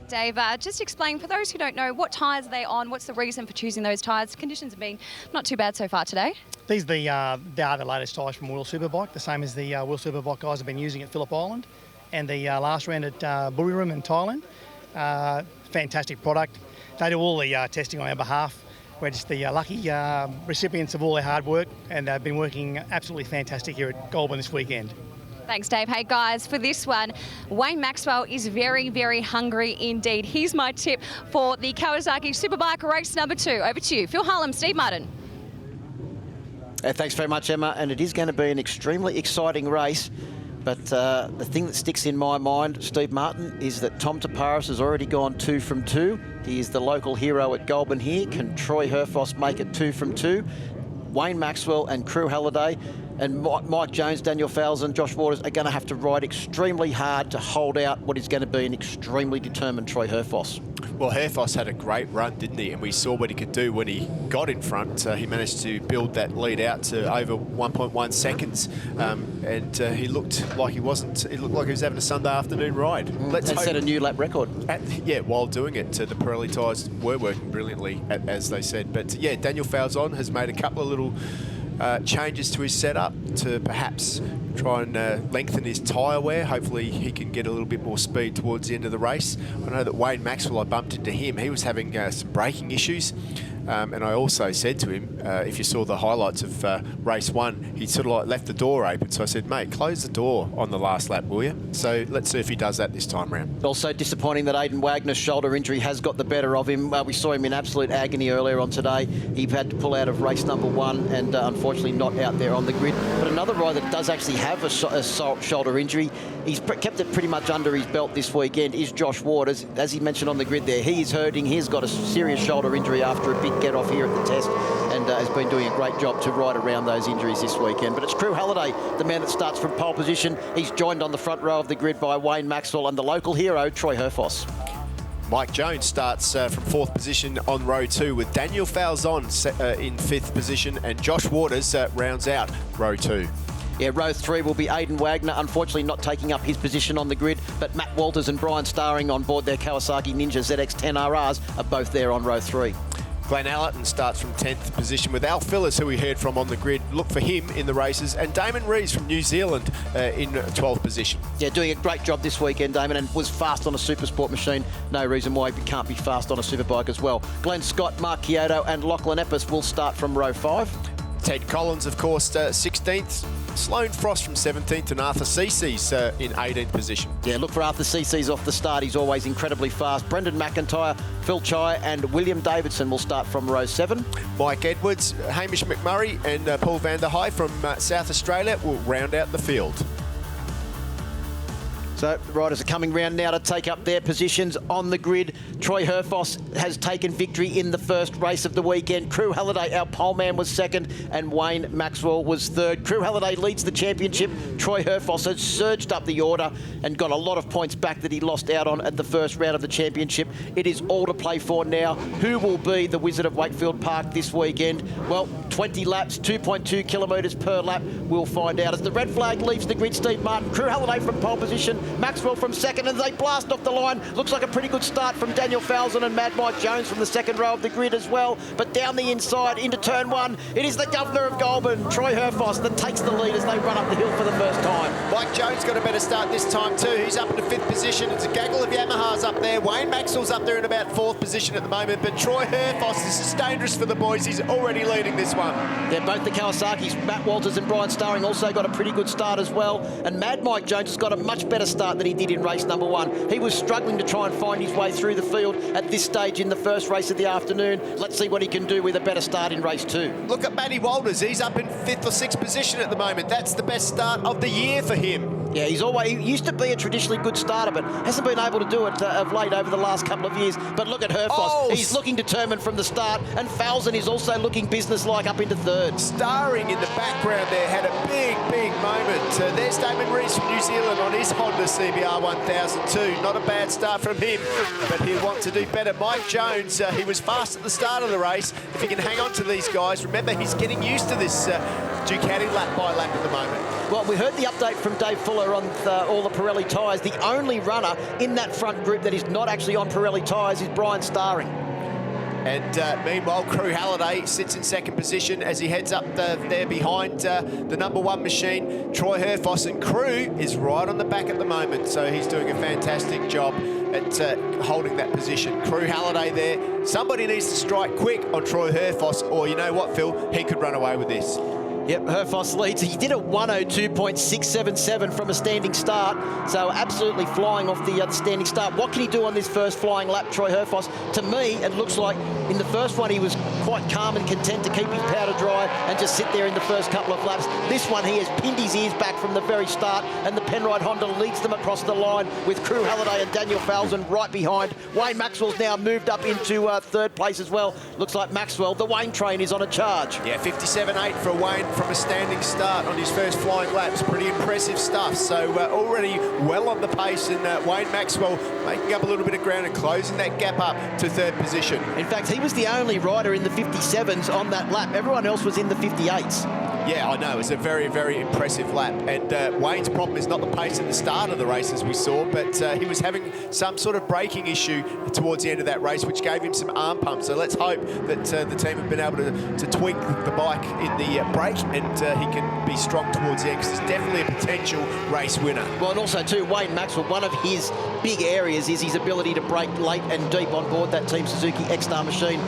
Dave, just explain, for those who don't know, what tyres are they on? What's the reason for choosing those tyres? Conditions have been not too bad so far today. These are the latest tyres from World Superbike, the same as the World Superbike guys have been using at Phillip Island and the last round at Buriram in Thailand. Fantastic product. They do all the testing on our behalf. We're just the lucky recipients of all their hard work, and they've been working absolutely fantastic here at Goulburn this weekend. Thanks, Dave. Hey, guys, for this one, Wayne Maxwell is very, very hungry indeed. Here's my tip for the Kawasaki Superbike race number 2. Over to you. Phil Harlem, Steve Martin. Thanks very much, Emma. And it is going to be an extremely exciting race. But the thing that sticks in my mind, Steve Martin, is that Tom Taparis has already gone 2 from 2. He is the local hero at Goulburn here. Can Troy Herfoss make it 2 from 2? Wayne Maxwell and Crew Halliday and Mike Jones, Daniel Falzon, Josh Waters are going to have to ride extremely hard to hold out what is going to be an extremely determined Troy Herfoss. Well, Herfoss had a great run, didn't he? And we saw what he could do when he got in front. He managed to build that lead out to over 1.1 seconds. And he looked like he wasn't, it looked like he was having a Sunday afternoon ride. Let's set a new lap record. Yeah, while doing it, the Pirelli tyres were working brilliantly, as they said. But yeah, Daniel Falzon has made a couple of little changes to his setup to perhaps try and lengthen his tyre wear. Hopefully he can get a little bit more speed towards the end of the race. I know that Wayne Maxwell, I bumped into him. He was having some braking issues. And I also said to him, if you saw the highlights of race 1, he sort of like left the door open. So I said, mate, close the door on the last lap, will you? So let's see if he does that this time round. Also disappointing that Aidan Wagner's shoulder injury has got the better of him. We saw him in absolute agony earlier on today. He had to pull out of race number 1 and unfortunately not out there on the grid. But another rider that does actually have a shoulder injury, he's kept it pretty much under his belt this weekend, is Josh Waters. As he mentioned on the grid there, he is hurting. He's got a serious shoulder injury after a big get off here at the test, and has been doing a great job to ride around those injuries this weekend. But it's Crew Halliday, the man that starts from pole position. He's joined on the front row of the grid by Wayne Maxwell and the local hero, Troy Herfoss. Mike Jones starts from 4th position on row 2 with Daniel Falzon in 5th position, and Josh Waters rounds out row 2. Yeah, row 3 will be Aidan Wagner, unfortunately not taking up his position on the grid, but Matt Walters and Bryan Staring on board their Kawasaki Ninja ZX10 RRs are both there on row 3. Glenn Allerton starts from 10th position with Al Phillip, who we heard from on the grid. Look for him in the races. And Damon Rees from New Zealand in 12th position. Yeah, doing a great job this weekend, Damon, and was fast on a super sport machine. No reason why he can't be fast on a superbike as well. Glenn Scott, Mark Kyoto and Lachlan Epps will start from row 5. Ted Collins, of course, 16th. Sloane Frost from 17th and Arthur Cece's in 18th position. Yeah, look for Arthur Cece's off the start. He's always incredibly fast. Brendan McIntyre, Phil Chai and William Davidson will start from row 7. Mike Edwards, Hamish McMurray and Paul van der Heij from South Australia will round out the field. So the riders are coming round now to take up their positions on the grid. Troy Herfoss has taken victory in the first race of the weekend. Crew Halliday, our poleman, was second and Wayne Maxwell was third. Crew Halliday leads the championship. Troy Herfoss has surged up the order and got a lot of points back that he lost out on at the first round of the championship. It is all to play for now. Who will be the Wizard of Wakefield Park this weekend? Well, 20 laps, 2.2 kilometres per lap. We'll find out. As the red flag leaves the grid, Steve Martin, Crew Halliday from pole position, Maxwell from second, and they blast off the line. Looks like a pretty good start from Daniel Falzon and Mad Mike Jones from the second row of the grid as well. But down the inside into turn 1, it is the governor of Goulburn, Troy Herfoss, that takes the lead as they run up the hill for the first time. Mike Jones got a better start this time too. He's up into 5th position. It's a gaggle of Yamahas up there. Wayne Maxwell's up there in about 4th position at the moment. But Troy Herfoss, this is dangerous for the boys. He's already leading this one. They're both the Kawasaki's. Matt Walters and Bryan Staring also got a pretty good start as well. And Mad Mike Jones has got a much better start than he did in race number 1. He was struggling to try and find his way through the field at this stage in the first race of the afternoon. Let's see what he can do with a better start in race 2. Look at Matty Walters. He's up in 5th or 6th position at the moment. That's the best start of the year for him. Yeah, he used to be a traditionally good starter, but hasn't been able to do it of late over the last couple of years. But look at Herfoss. Oh, he's looking determined from the start, and Falzon is also looking businesslike up into 3rd. Staring in the background there had a big moment. There's Damon Rees from New Zealand on his Honda CBR 1002. Not a bad start from him, but he'll want to do better. Mike Jones, he was fast at the start of the race. If he can hang on to these guys, remember he's getting used to this Ducati lap by lap at the moment. Well, we heard the update from Dave Fuller on all the Pirelli tyres. The only runner in that front group that is not actually on Pirelli tyres is Bryan Staring. And meanwhile, Crew Halliday sits in 2nd position as he heads up there behind the number 1 machine, Troy Herfoss. And Crew is right on the back at the moment, so he's doing a fantastic job at holding that position. Crew Halliday there. Somebody needs to strike quick on Troy Herfoss, or you know what, Phil? He could run away with this. Yep, Herfoss leads. He did a 102.677 from a standing start, so absolutely flying off the standing start. What can he do on this first flying lap, Troy Herfoss? To me, it looks like in the first one he was quite calm and content to keep his powder dry and just sit there in the first couple of laps. This one, he has pinned his ears back from the very start, and the Penrite Honda leads them across the line with Crew Halliday and Daniel Falzon right behind. Wayne Maxwell's now moved up into 3rd place as well. Looks like Maxwell, the Wayne train, is on a charge. Yeah, 57.8 for Wayne from a standing start on his first flying laps. Pretty impressive stuff. So already well on the pace, and Wayne Maxwell making up a little bit of ground and closing that gap up to 3rd position. In fact, he was the only rider in the 57s on that lap. Everyone else was in the 58s. Yeah, I know. It's a very impressive lap. And Wayne's problem is not the pace at the start of the race, as we saw, but he was having some sort of braking issue towards the end of that race, which gave him some arm pumps. So let's hope that the team have been able to tweak the bike in the brake, and he can be strong towards the end, because there's definitely a potential race winner. Well, and also, too, Wayne Maxwell, one of his big areas is his ability to brake late and deep on board that Team Suzuki X-Star machine.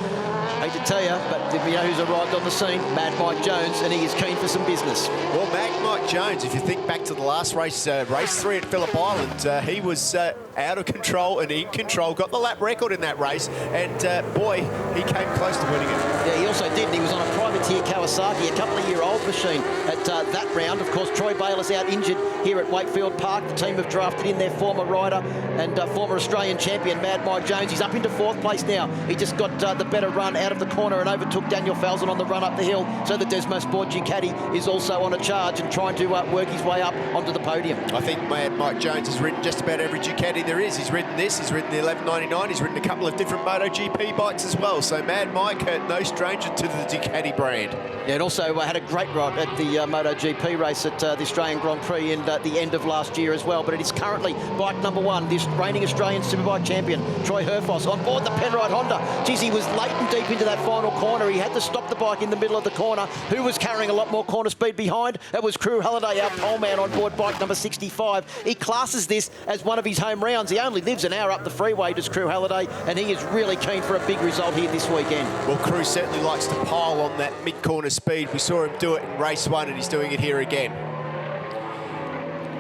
Hate to tell you, but you know who's arrived on the scene? Mad Mike Jones, and he is keen for some business. Well, Mad Mike Jones, if you think back to the last race, race 3 at Phillip Island, he was out of control and in control, got the lap record in that race, and boy, he came close to winning it. Yeah, he also did. He was on a privateer Kawasaki, a couple-of-year-old machine at that round. Of course, Troy Bayliss out injured here at Wakefield Park. The team have drafted in their former rider and former Australian champion, Mad Mike Jones. He's up into 4th place now. He just got the better run out of the corner and overtook Daniel Falzon on the run up the hill. So the Desmo Sport Ducati is also on a charge and trying to work his way up onto the podium. I think Mad Mike Jones has ridden just about every Ducati there is. He's ridden this, he's ridden the 1199, he's ridden a couple of different MotoGP bikes as well. So Mad Mike, no stranger to the Ducati brand. Yeah, and also had a great ride at the MotoGP race at the Australian Grand Prix in the end of last year as well. But it is currently bike number 1, this reigning Australian Superbike champion, Troy Herfoss, on board the Penrite Honda. Geez, he was late and deep into that final corner. He had to stop the bike in the middle of the corner. Who was carrying a lot more corner speed behind? It was Crew Halliday, our pole man, on board bike number 65. He classes this as one of his home rounds. He only lives an hour up the freeway, does Crew Halliday, and he is really keen for a big result here this weekend. Well, Crew certainly likes to pile on that mid-corner speed. We saw him do it in race 1, and he's doing it here again.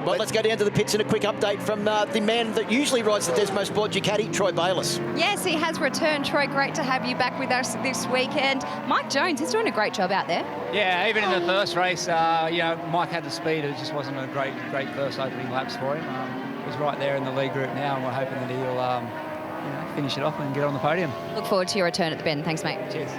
Well, let's go down to the pits and a quick update from the man that usually rides the Desmo Sport Ducati, Troy Bayliss. Yes, he has returned. Troy, great to have you back with us this weekend. Mike Jones, he's doing a great job out there. Yeah, even in the first race, you know, Mike had the speed. It just wasn't a great first opening laps for him. He's right there in the lead group now, and we're hoping that he'll you know, finish it off and get on the podium. Look forward to your return at the bend. Thanks, mate. Cheers.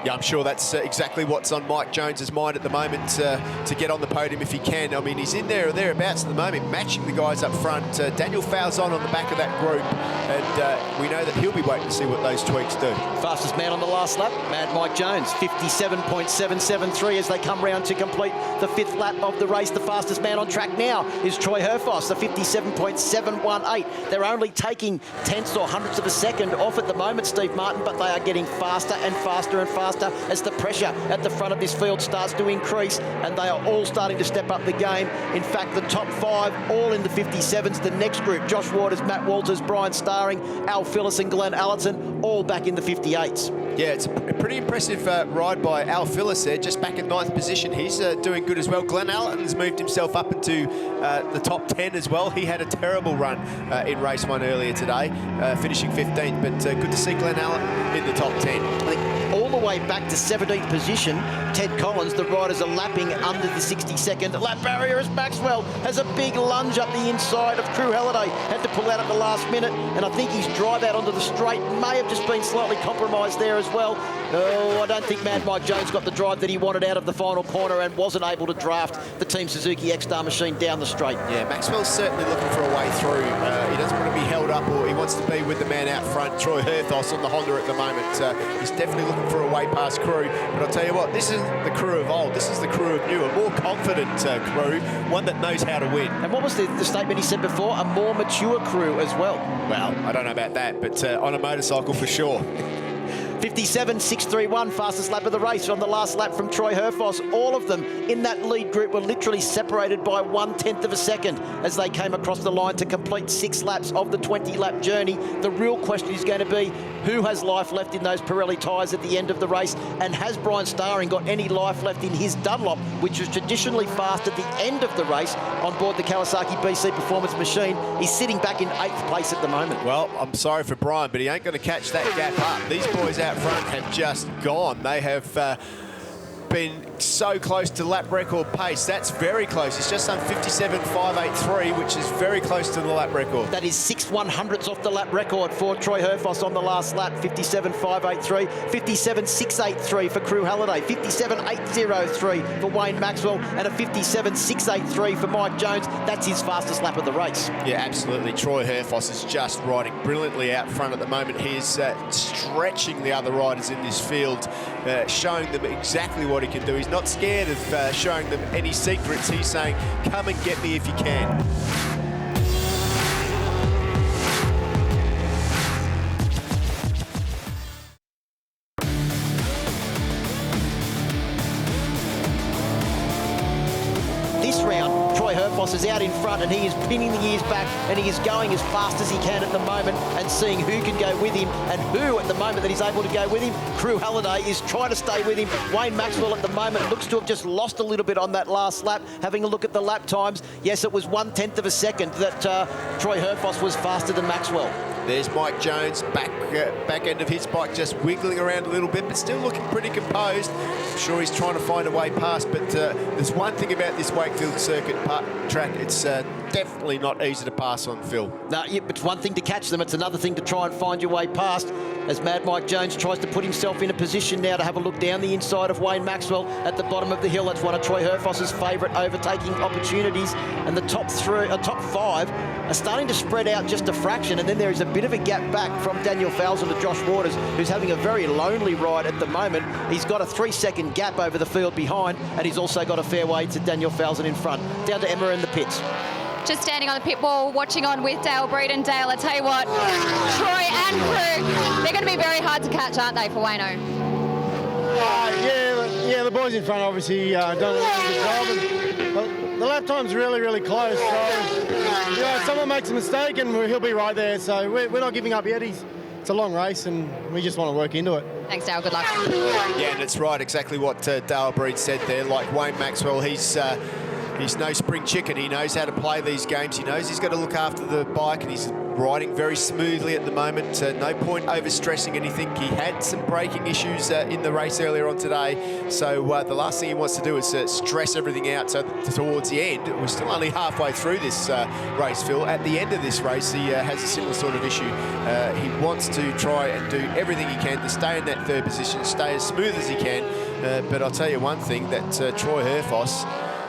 Yeah, I'm sure that's exactly what's on Mike Jones's mind at the moment, to get on the podium if he can. I mean, he's in there or thereabouts at the moment, matching the guys up front. Daniel Falzon on the back of that group, and we know that he'll be waiting to see what those tweaks do. Fastest man on the last lap, Mad Mike Jones, 57.773 as they come round to complete the 5th lap of the race. The fastest man on track now is Troy Herfoss, the 57.718. They're only taking tenths or hundredths of a second off at the moment, Steve Martin, but they are getting faster and faster and faster as the pressure at the front of this field starts to increase, and they are all starting to step up the game. In fact, the top 5 all in the 57s. The next group, Josh Waters, Matt Walters, Bryan Staring, Al Phillip and Glenn Allerton, all back in the 58s. Yeah, it's a pretty impressive ride by Al Phillip there, just back in 9th position. He's doing good as well. Glenn Allerton's moved himself up into the top 10 as well. He had a terrible run in race 1 earlier today, finishing 15th, but good to see Glenn Allerton in the top 10. I think all the way back to 17th position, Ted Collins, the riders are lapping under the 62nd lap barrier as Maxwell has a big lunge up the inside of Crew Halliday. Had to pull out at the last minute, and I think his drive out onto the straight may have just been slightly compromised there as well. Oh, I don't think Mad Mike Jones got the drive that he wanted out of the final corner and wasn't able to draft the Team Suzuki X-Star machine down the straight. Yeah, Maxwell's certainly looking for a way through. He doesn't want to be held up, or he wants to be with the man out front, Troy Herfoss, on the Honda at the moment. He's definitely looking for a way past Crew. But I'll tell you what, this isn't the Crew of old. This is the Crew of new, a more confident Crew, one that knows how to win. And what was the statement he said before? A more mature Crew as well. Well, I don't know about that, but on a motorcycle for sure. 57.631, fastest lap of the race on the last lap from Troy Herfoss. All of them in that lead group were literally separated by 1/10 of a second as they came across the line to complete 6 laps of the 20-lap journey. The real question is going to be who has life left in those Pirelli tyres at the end of the race, and has Bryan Staring got any life left in his Dunlop, which was traditionally fast at the end of the race on board the Kawasaki BC Performance machine. He's sitting back in 8th place at the moment. Well, I'm sorry for Bryan, but he ain't going to catch that gap up. These boys out front have just gone. They have been so close to lap record pace. That's very close. It's just on 57.583, which is very close to the lap record. That is 6/100ths off the lap record for Troy Herfoss on the last lap. 57.583, 57.683 for Crew Halliday, 57.803 for Wayne Maxwell, and a 57.683 for Mike Jones. That's his fastest lap of the race. Yeah, absolutely. Troy Herfoss is just riding brilliantly out front at the moment. He is stretching the other riders in this field, showing them exactly what he can do. He's not scared of showing them any secrets. He's saying, come and get me if you can. This round, Troy Herfoss is out in front and he is pinning the ears back and he is going as fast as he can at the moment and seeing who can go with him, and who at the moment that he's able to go with him. Crew Halliday is trying to stay with him. Wayne Maxwell at the moment looks to have just lost a little bit on that last lap. Having a look at the lap times, yes, it was 1/10 of a second that Troy Herfoss was faster than Maxwell. There's Mike Jones, back end of his bike just wiggling around a little bit, but still looking pretty composed. I'm sure he's trying to find a way past, but there's one thing about this Wakefield circuit track, it's definitely not easy to pass on, Phil. No, it's one thing to catch them, it's another thing to try and find your way past, as Mad Mike Jones tries to put himself in a position now to have a look down the inside of Wayne Maxwell at the bottom of the hill. That's one of Troy Herfoss's favourite overtaking opportunities, and the top five are starting to spread out just a fraction, and then there is a bit of a gap back from Daniel Falzon to Josh Waters, who's having a very lonely ride at the moment. He's got a 3-second gap over the field behind, and he's also got a fair way to Daniel Falzon in front. Down to Emma in the pits. Just standing on the pit wall, watching on with Dale Breeden. Dale, I tell you what, Troy and crew, they're going to be very hard to catch, aren't they, for Wayno? Yeah, the boys in front obviously done a really good job. And the lap time's really, really close. So, if someone makes a mistake, and he'll be right there. So we're not giving up yet. It's a long race, and we just want to work into it. Thanks, Dale. Good luck. Yeah, and it's right, exactly what Dale Breed said there. Like Wayne Maxwell, he's no spring chicken. He knows how to play these games. He knows he's got to look after the bike, and he's riding very smoothly at the moment. No point overstressing anything. He had some braking issues in the race earlier on today. So the last thing he wants to do is stress everything out. So towards the end, we're still only halfway through this race, Phil. At the end of this race, he has a similar sort of issue. He wants to try and do everything he can to stay in that third position, stay as smooth as he can. But I'll tell you one thing, that Troy Herfoss,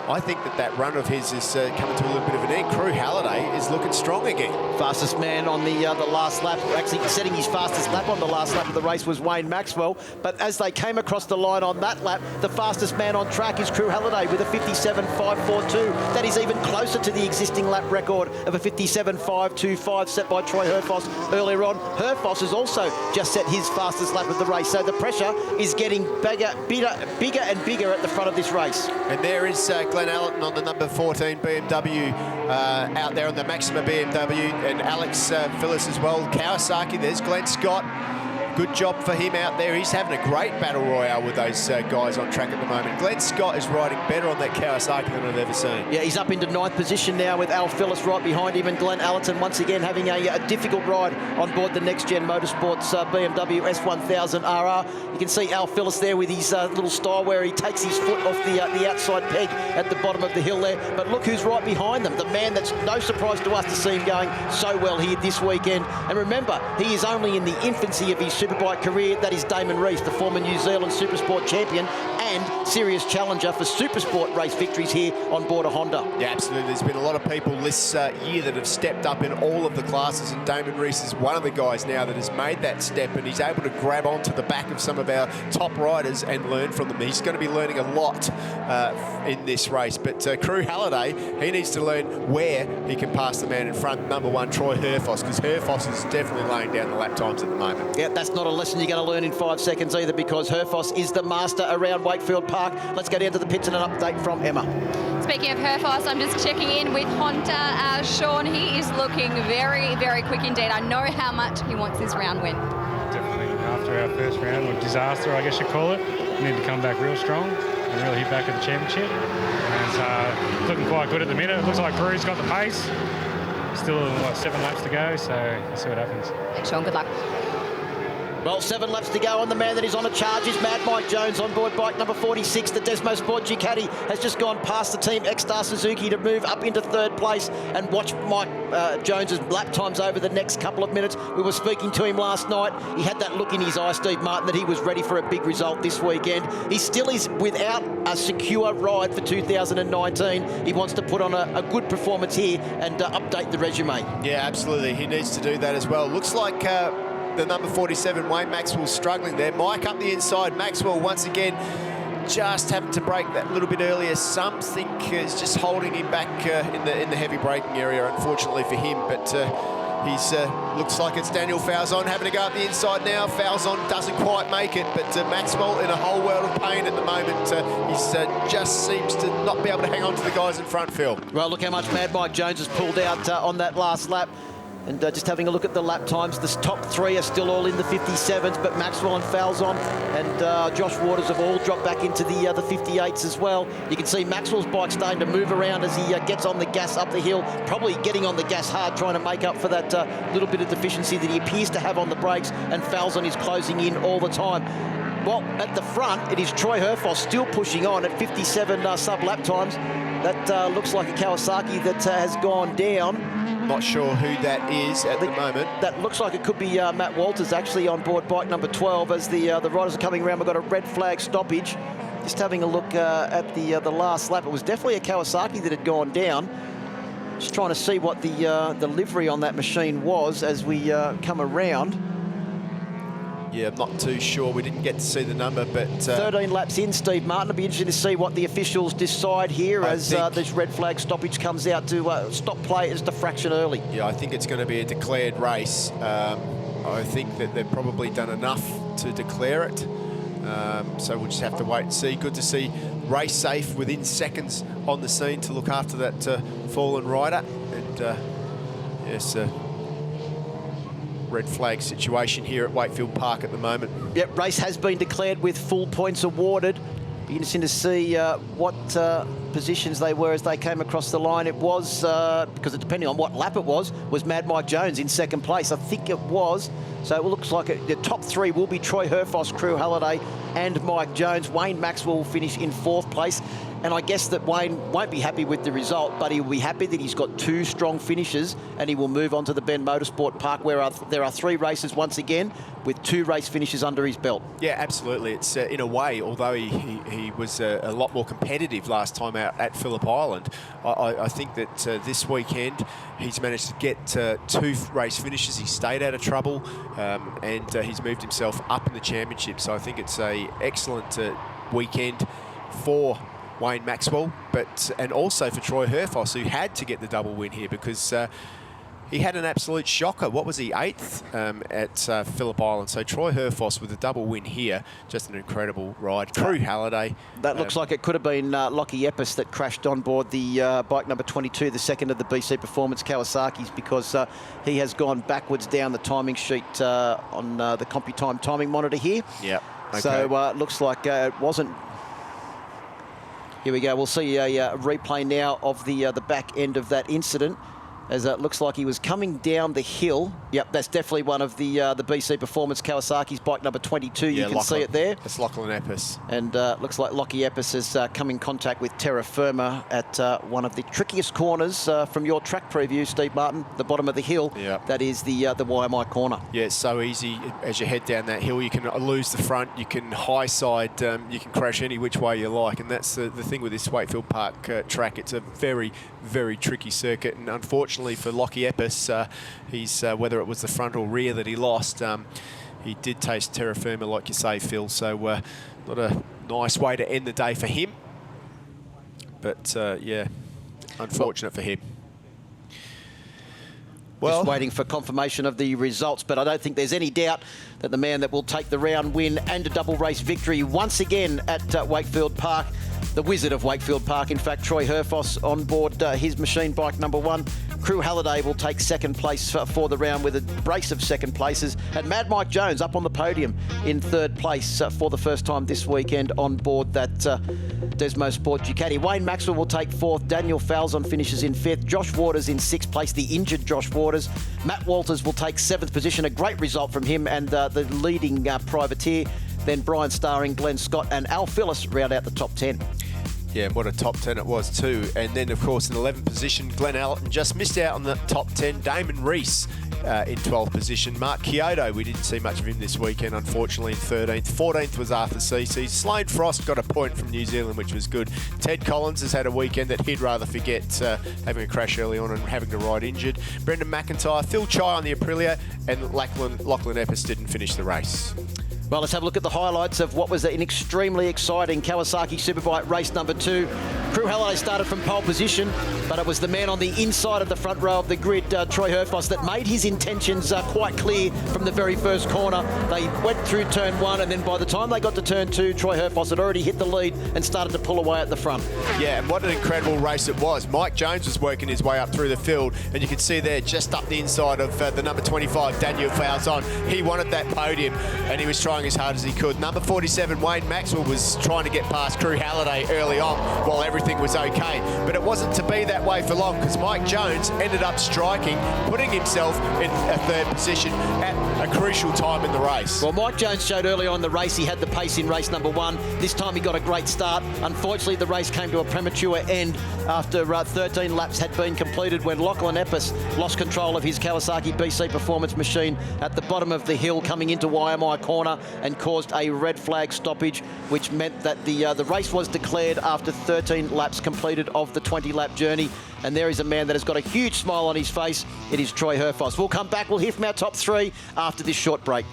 I think that run of his is coming to a little bit of an end. Crew Halliday is looking strong again. Fastest man on the last lap, actually setting his fastest lap on the last lap of the race was Wayne Maxwell. But as they came across the line on that lap, the fastest man on track is Crew Halliday with a 57.542. That is even closer to the existing lap record of a 57.525 set by Troy Herfoss earlier on. Herfoss has also just set his fastest lap of the race. So the pressure is getting bigger and bigger at the front of this race. And there is Glenn Allerton on the number 14 BMW out there on the Maxima BMW, and Alex Phillips as well. Kawasaki, there's Glenn Scott. Good job for him out there. He's having a great battle royale with those guys on track at the moment. Glenn Scott is riding better on that Kawasaki than I've ever seen. Yeah, he's up into 9th position now with Al Phillips right behind him, and Glenn Allerton once again having a difficult ride on board the Next Gen Motorsports BMW S1000 RR. You can see Al Phillips there with his little style where he takes his foot off the outside peg at the bottom of the hill there. But look who's right behind them, the man that's no surprise to us to see him going so well here this weekend. And remember, he is only in the infancy of his Superbike career. That is Damon Rees, the former New Zealand Supersport champion and serious challenger for Supersport race victories here on board a Honda. Yeah, absolutely. There's been a lot of people this year that have stepped up in all of the classes, and Damon Rees is one of the guys now that has made that step, and he's able to grab onto the back of some of our top riders and learn from them. He's going to be learning a lot in this race. But Crew Halliday, he needs to learn where he can pass the man in front, number 1, Troy Herfoss, because Herfoss is definitely laying down the lap times at the moment. Yeah, that's not a lesson you're going to learn in 5 seconds either, because Herfoss is the master around Wakefield Park. Let's go down to the pits and an update from Emma. Speaking of Herfoss, I'm just checking in with Honda. Sean, he is looking very, very quick indeed. I know how much he wants this round win. Definitely. After our first round, or disaster, I guess you call it, we need to come back real strong and really hit back at the championship. And it's looking quite good at the minute. It looks like Prix got the pace. Still, 7 laps to go, so let's see what happens. Thanks, Sean. Good luck. Well, 7 laps to go, and the man that is on a charge is Mad Mike Jones on board bike number 46. The Desmo Sport Ducati has just gone past the Team X-Star Suzuki to move up into 3rd place, and watch Mike Jones's lap times over the next couple of minutes. We were speaking to him last night. He had that look in his eye, Steve Martin, that he was ready for a big result this weekend. He still is without a secure ride for 2019. He wants to put on a good performance here and update the resume. Yeah, absolutely. He needs to do that as well. Looks like the number 47, Wayne Maxwell, struggling there. Mike up the inside. Maxwell once again just having to brake that little bit earlier. Something is just holding him back in the heavy braking area, unfortunately for him. But he's looks like it's Daniel Falzon having to go up the inside now. Falzon doesn't quite make it, but Maxwell in a whole world of pain at the moment. He just seems to not be able to hang on to the guys in front, Phil. Well, look how much Mad Mike Jones has pulled out on that last lap. And just having a look at the lap times, the top 3 are still all in the 57s, but Maxwell and Falzon and Josh Waters have all dropped back into the 58s as well. You can see Maxwell's bike starting to move around as he gets on the gas up the hill, probably getting on the gas hard, trying to make up for that little bit of deficiency that he appears to have on the brakes, and Falzon is closing in all the time. Well, at the front, it is Troy Herfoss still pushing on at 57 sub-lap times. That looks like a Kawasaki that has gone down. Not sure who that is at the moment. That looks like it could be Matt Walters actually on board bike number 12 as the riders are coming around. We've got a red flag stoppage. Just having a look at the last lap. It was definitely a Kawasaki that had gone down. Just trying to see what the livery on that machine was as we come around. Yeah, I'm not too sure. We didn't get to see the number, but... 13 laps in, Steve Martin. It'll be interesting to see what the officials decide here as this red flag stoppage comes out to stop play as diffraction early. Yeah, I think it's going to be a declared race. I think that they've probably done enough to declare it. So we'll just have to wait and see. Good to see Race Safe within seconds on the scene to look after that fallen rider. And yes, red flag situation here at Wakefield Park at the moment. Yep, race has been declared with full points awarded. Be interesting to see what positions they were as they came across the line. It was, because depending on what lap it was Mad Mike Jones in second place. I think it was. So it looks like the top three will be Troy Herfoss, Crew Halliday and Mike Jones. Wayne Maxwell will finish in fourth place. And I guess that Wayne won't be happy with the result, but he will be happy that he's got two strong finishes and he will move on to the Ben Motorsport Park where there are three races once again with two race finishes under his belt. Yeah, absolutely. It's in a way, although he was a lot more competitive last time out at Phillip Island, I think that this weekend he's managed to get two race finishes. He stayed out of trouble and he's moved himself up in the championship. So I think it's a excellent weekend for Wayne Maxwell, and also for Troy Herfoss, who had to get the double win here because he had an absolute shocker. What was he, 8th at Phillip Island? So Troy Herfoss with a double win here, just an incredible ride. Crew Halliday. That looks like it could have been Lockie Epis that crashed on board the bike number 22, the second of the BC Performance Kawasaki's, because he has gone backwards down the timing sheet on the CompuTime timing monitor here. Yeah. Okay. So it looks like it wasn't. Here we go. We'll see a replay now of the back end of that incident, as it looks like he was coming down the hill. Yep, that's definitely one of the BC Performance Kawasaki's, bike number 22. You can see it there. That's Lachlan Epis. And looks like Lockie Epis has come in contact with terra firma at one of the trickiest corners from your track preview, Steve Martin, the bottom of the hill. Yep. That is the YMI corner. Yeah, it's so easy. As you head down that hill, you can lose the front, you can high side, you can crash any which way you like. And that's the thing with this Wakefield Park track. It's a very, very tricky circuit. And unfortunately for Lockie Epis, he's whether it was the front or rear that he lost, he did taste terra firma, like you say, Phil. So not a nice way to end the day for him. But yeah, unfortunate for him. Well, just waiting for confirmation of the results, but I don't think there's any doubt that the man that will take the round win and a double race victory once again at Wakefield Park, the wizard of Wakefield Park, in fact, Troy Herfoss on board his machine bike number 1. Crew Halliday will take second place for the round with a brace of second places. And Mad Mike Jones up on the podium in third place for the first time this weekend on board that Desmo Sport Ducati. Wayne Maxwell will take fourth. Daniel Falzon finishes in fifth. Josh Waters in sixth place, the injured Josh Waters. Matt Walters will take seventh position. A great result from him and the leading privateer. Then Bryan Staring, Glenn Scott and Al Phillips round out the top 10. Yeah, and what a top 10 it was too. And then, of course, in 11th position, Glenn Allerton just missed out on the top 10. Damon Rees in 12th position. Mark Kyoto, we didn't see much of him this weekend, unfortunately, in 13th. 14th was Arthur Cece. Sloane Frost got a point from New Zealand, which was good. Ted Collins has had a weekend that he'd rather forget, having a crash early on and having to ride injured. Brendan McIntyre, Phil Chai on the Aprilia, and Lachlan Epis didn't finish the race. Well, let's have a look at the highlights of what was an extremely exciting Kawasaki Superbike race number 2. Crew Halliday started from pole position, but it was the man on the inside of the front row of the grid, Troy Herfoss, that made his intentions quite clear from the very first corner. They went through turn 1, and then by the time they got to turn 2, Troy Herfoss had already hit the lead and started to pull away at the front. Yeah, and what an incredible race it was. Mike Jones was working his way up through the field, and you can see there just up the inside of the number 25, Daniel Falzon. He wanted that podium, and he was trying as hard as he could. Number 47, Wayne Maxwell, was trying to get past Crew Halliday early on while everything was okay. But it wasn't to be that way for long, because Mike Jones ended up striking, putting himself in a third position at a crucial time in the race. Well, Mike Jones showed early on in the race he had the pace in race number 1. This time he got a great start. Unfortunately, the race came to a premature end after 13 laps had been completed when Lachlan Epps lost control of his Kawasaki BC Performance machine at the bottom of the hill coming into Waimai corner and caused a red flag stoppage, which meant that the race was declared after 13 laps completed of the 20-lap journey. And there is a man that has got a huge smile on his face. It is Troy Herfoss. We'll come back. We'll hear from our top 3 after this short break.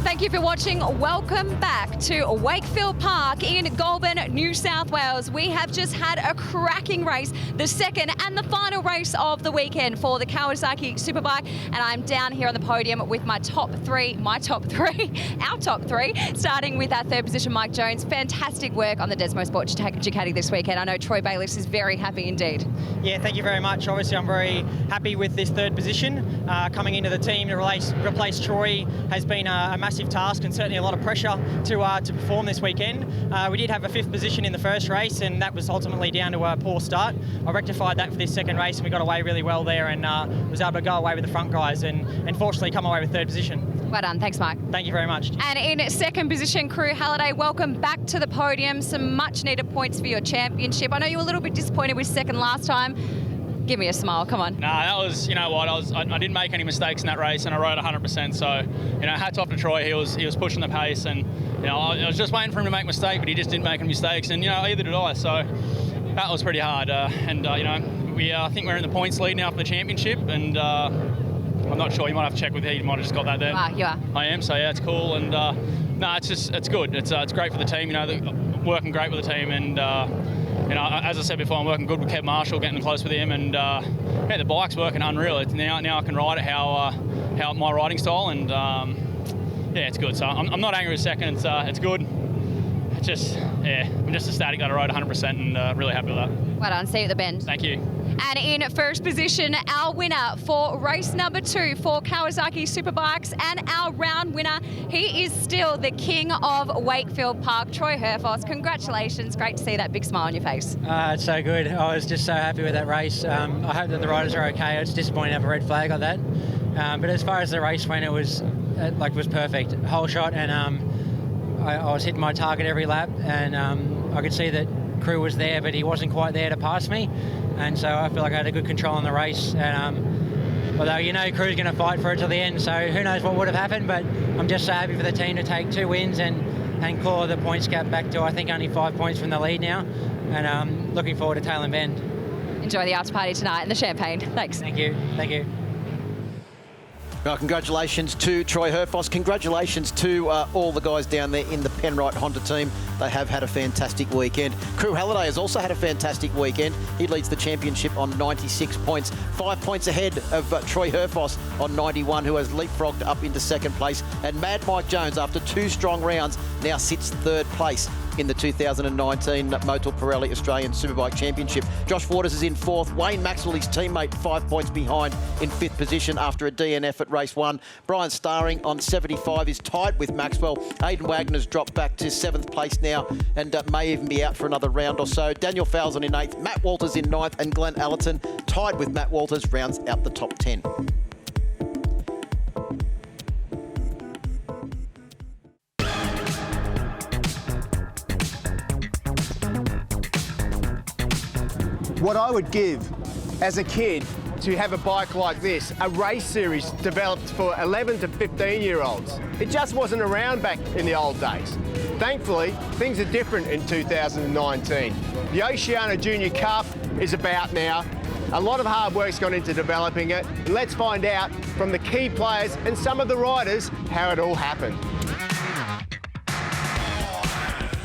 Thank you for watching. Welcome back to Wakefield Park in Goulburn, New South Wales. We have just had a cracking race, the second and the final race of the weekend for the Kawasaki Superbike, and I'm down here on the podium with our top 3, starting with our third position, Mike Jones. Fantastic work on the Desmo Sport Ducati this weekend. I know Troy Bayliss is very happy indeed. Yeah, thank you very much. Obviously, I'm very happy with this third position. Coming into the team to replace Troy has been a massive task and certainly a lot of pressure to perform this weekend. We did have a 5th position in the first race, and that was ultimately down to a poor start. I rectified that for this second race, and we got away really well there, and was able to go away with the front guys and fortunately come away with 3rd position. Well done. Thanks, Mike. Thank you very much. And in 2nd position, Crew Halliday, welcome back to the podium. Some much needed points for your championship. I know you were a little bit disappointed with 2nd last time. Give me a smile, come on. Nah, that was, you know what, I didn't make any mistakes in that race, and I rode 100%. So, you know, hats off to Troy. He was pushing the pace, and you know, I was just waiting for him to make a mistake, but he just didn't make any mistakes, and you know, either did I. So that was pretty hard. You know, I think we're in the points lead now for the championship, and I'm not sure. You might have to check with him. You might have just got that there. You are. I am. So yeah, it's cool, and no, it's good. It's great for the team. You know, working great with the team, and. You know, as I said before, I'm working good with Kev Marshall, getting close with him, and yeah, the bike's working unreal. Now I can ride it how my riding style, and yeah, it's good. So I'm not angry with 2nd. It's good. It's just I'm just ecstatic that I rode 100% and really happy with that. Well done. See you at the bend. Thank you. And in 1st position, our winner for race number 2 for Kawasaki Superbikes, and our round winner, he is still the king of Wakefield Park, Troy Herfoss. Congratulations. Great to see that big smile on your face. It's so good. I was just so happy with that race. I hope that the riders are okay. It's disappointing to have a red flag like that. But as far as the race went, it was perfect. Whole shot, and I was hitting my target every lap, and I could see that Crew was there, but he wasn't quite there to pass me, and so I feel like I had a good control on the race. And although you know Crew's going to fight for it till the end, so who knows what would have happened, but I'm just so happy for the team to take 2 wins and claw the points gap back to I think only 5 points from the lead now, and looking forward to Tail and Bend. Enjoy the after party tonight and the champagne. Thanks. Thank you. Thank you. Well, congratulations to Troy Herfoss. Congratulations to all the guys down there in the Penrite Honda team. They have had a fantastic weekend. Crew Halliday has also had a fantastic weekend. He leads the championship on 96 points, 5 points ahead of Troy Herfoss on 91, who has leapfrogged up into 2nd place. And Mad Mike Jones, after 2 strong rounds, now sits 3rd place in the 2019 Motul Pirelli Australian Superbike Championship. Josh Waters is in 4th. Wayne Maxwell, his teammate, 5 points behind in 5th position after a DNF at race 1. Bryan Staring on 75 is tied with Maxwell. Aidan Wagner's dropped back to 7th place now and may even be out for another round or so. Daniel Falzon in 8th. Matt Walters in 9th, and Glenn Allerton tied with Matt Walters rounds out the top 10. What I would give as a kid to have a bike like this, a race series developed for 11 to 15-year-olds. It just wasn't around back in the old days. Thankfully, things are different in 2019. The Oceania Junior Cup is about now. A lot of hard work's gone into developing it. Let's find out from the key players and some of the riders how it all happened.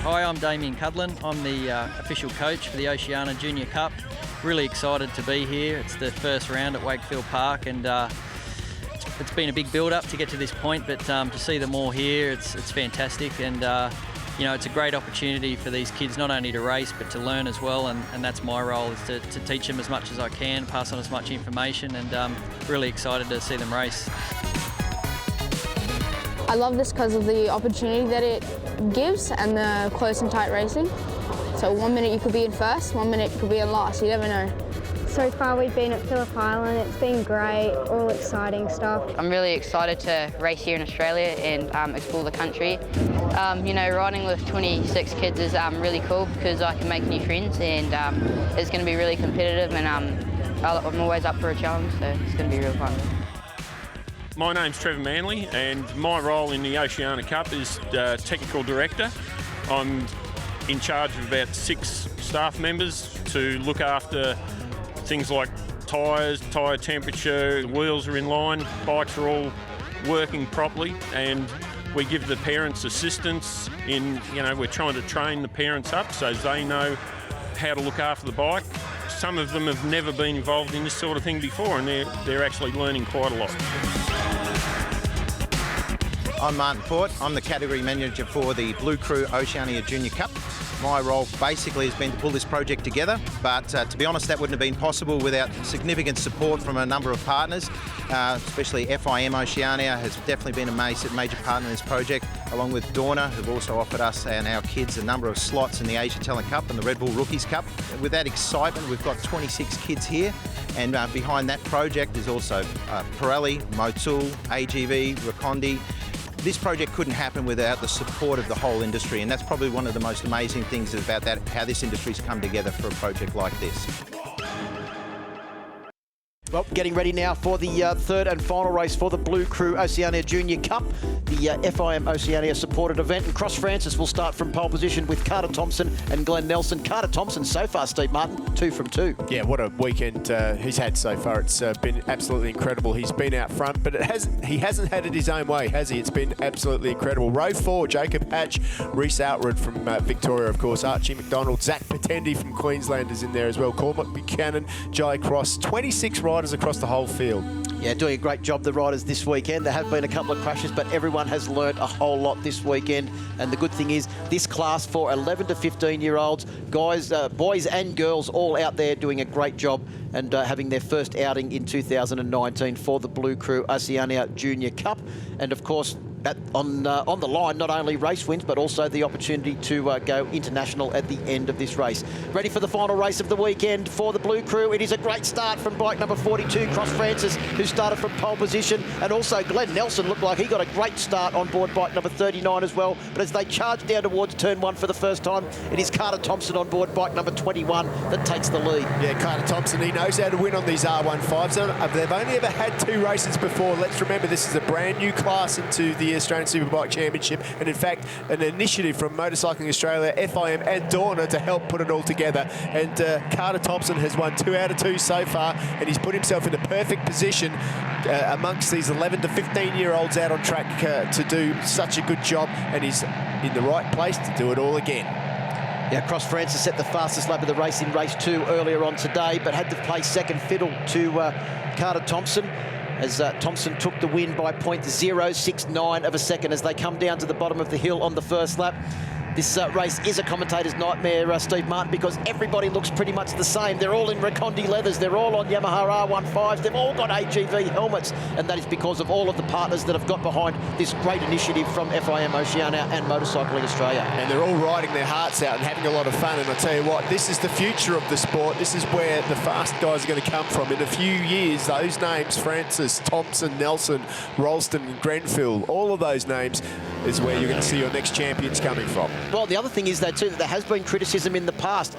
Hi, I'm Damien Cudlin. I'm the official coach for the Oceania Junior Cup. Really excited to be here. It's the first round at Wakefield Park, and it's been a big build-up to get to this point, but to see them all here, it's fantastic. And you know, it's a great opportunity for these kids not only to race but to learn as well, and that's my role, is to teach them as much as I can, pass on as much information, and really excited to see them race. I love this because of the opportunity that it gives and the close and tight racing. So 1 minute you could be in first, 1 minute you could be in last, you never know. So far we've been at Phillip Island, it's been great, all exciting stuff. I'm really excited to race here in Australia and explore the country. You know, riding with 26 kids is really cool because I can make new friends, and it's going to be really competitive, and I'm always up for a challenge, so it's going to be real fun. My name's Trevor Manley, and my role in the OCEANIA Cup is Technical Director. I'm in charge of about 6 staff members to look after things like tyres, tyre temperature, the wheels are in line, bikes are all working properly, and we give the parents assistance in, you know, we're trying to train the parents up so they know how to look after the bike. Some of them have never been involved in this sort of thing before, and they're actually learning quite a lot. I'm Martin Port. I'm the category manager for the Blue Crew Oceania Junior Cup. My role basically has been to pull this project together, but to be honest, that wouldn't have been possible without significant support from a number of partners, especially FIM Oceania has definitely been a major partner in this project, along with Dorna, who've also offered us and our kids a number of slots in the Asia Talent Cup and the Red Bull Rookies Cup. With that excitement, we've got 26 kids here, and behind that project is also Pirelli, Motul, AGV, Racondi. This project couldn't happen without the support of the whole industry, and that's probably one of the most amazing things about that, how this industry's come together for a project like this. Well, getting ready now for the third and final race for the Blue Crew Oceania Junior Cup, the FIM Oceania supported event. And Cross Francis will start from pole position with Carter Thompson and Glenn Nelson. Carter Thompson so far, Steve Martin, 2 from 2. Yeah, what a weekend he's had so far. It's been absolutely incredible. He's been out front, but he hasn't had it his own way, has he? It's been absolutely incredible. Row 4, Jacob Hatch, Reece Outred from Victoria, of course, Archie McDonald, Zach Patendi from Queensland is in there as well, Cormac Buchanan, Jai Cross, 26 riders across the whole field. Yeah, doing a great job, the riders this weekend. There have been a couple of crashes, but everyone has learnt a whole lot this weekend. And the good thing is, this class for 11 to 15-year-olds, guys, boys and girls, all out there doing a great job and having their first outing in 2019 for the Blue Crew Oceania Junior Cup. And of course, on the line, not only race wins, but also the opportunity to go international at the end of this race. Ready for the final race of the weekend for the Blue Crew. It is a great start from bike number 42, Cross Francis, who started from pole position, and also Glenn Nelson looked like he got a great start on board bike number 39 as well. But as they charge down towards turn 1 for the first time, it is Carter Thompson on board bike number 21 that takes the lead. Yeah, Carter Thompson, he knows how to win on these R15s. They've only ever had 2 races before. Let's remember, this is a brand new class into the Australian Superbike Championship, and in fact an initiative from Motorcycling Australia, FIM and Dorna to help put it all together. And Carter Thompson has won 2 out of 2 so far, and he's put himself in a perfect position amongst these 11 to 15-year-olds out on track to do such a good job, and he's in the right place to do it all again. Yeah, Cross Francis set the fastest lap of the race in race 2 earlier on today, but had to play second fiddle to Carter Thompson, as Thompson took the win by 0.069 of a second as they come down to the bottom of the hill on the first lap. This race is a commentator's nightmare, Steve Martin, because everybody looks pretty much the same. They're all in Racondi leathers. They're all on Yamaha R15s. They've all got AGV helmets, and that is because of all of the partners that have got behind this great initiative from FIM Oceania and Motorcycling Australia. And they're all riding their hearts out and having a lot of fun. And I tell you what, this is the future of the sport. This is where the fast guys are going to come from. In a few years, those names, Francis, Thompson, Nelson, Ralston, and Grenfell, all of those names is where you're going to see your next champions coming from. Well, the other thing is, though, too, that there has been criticism in the past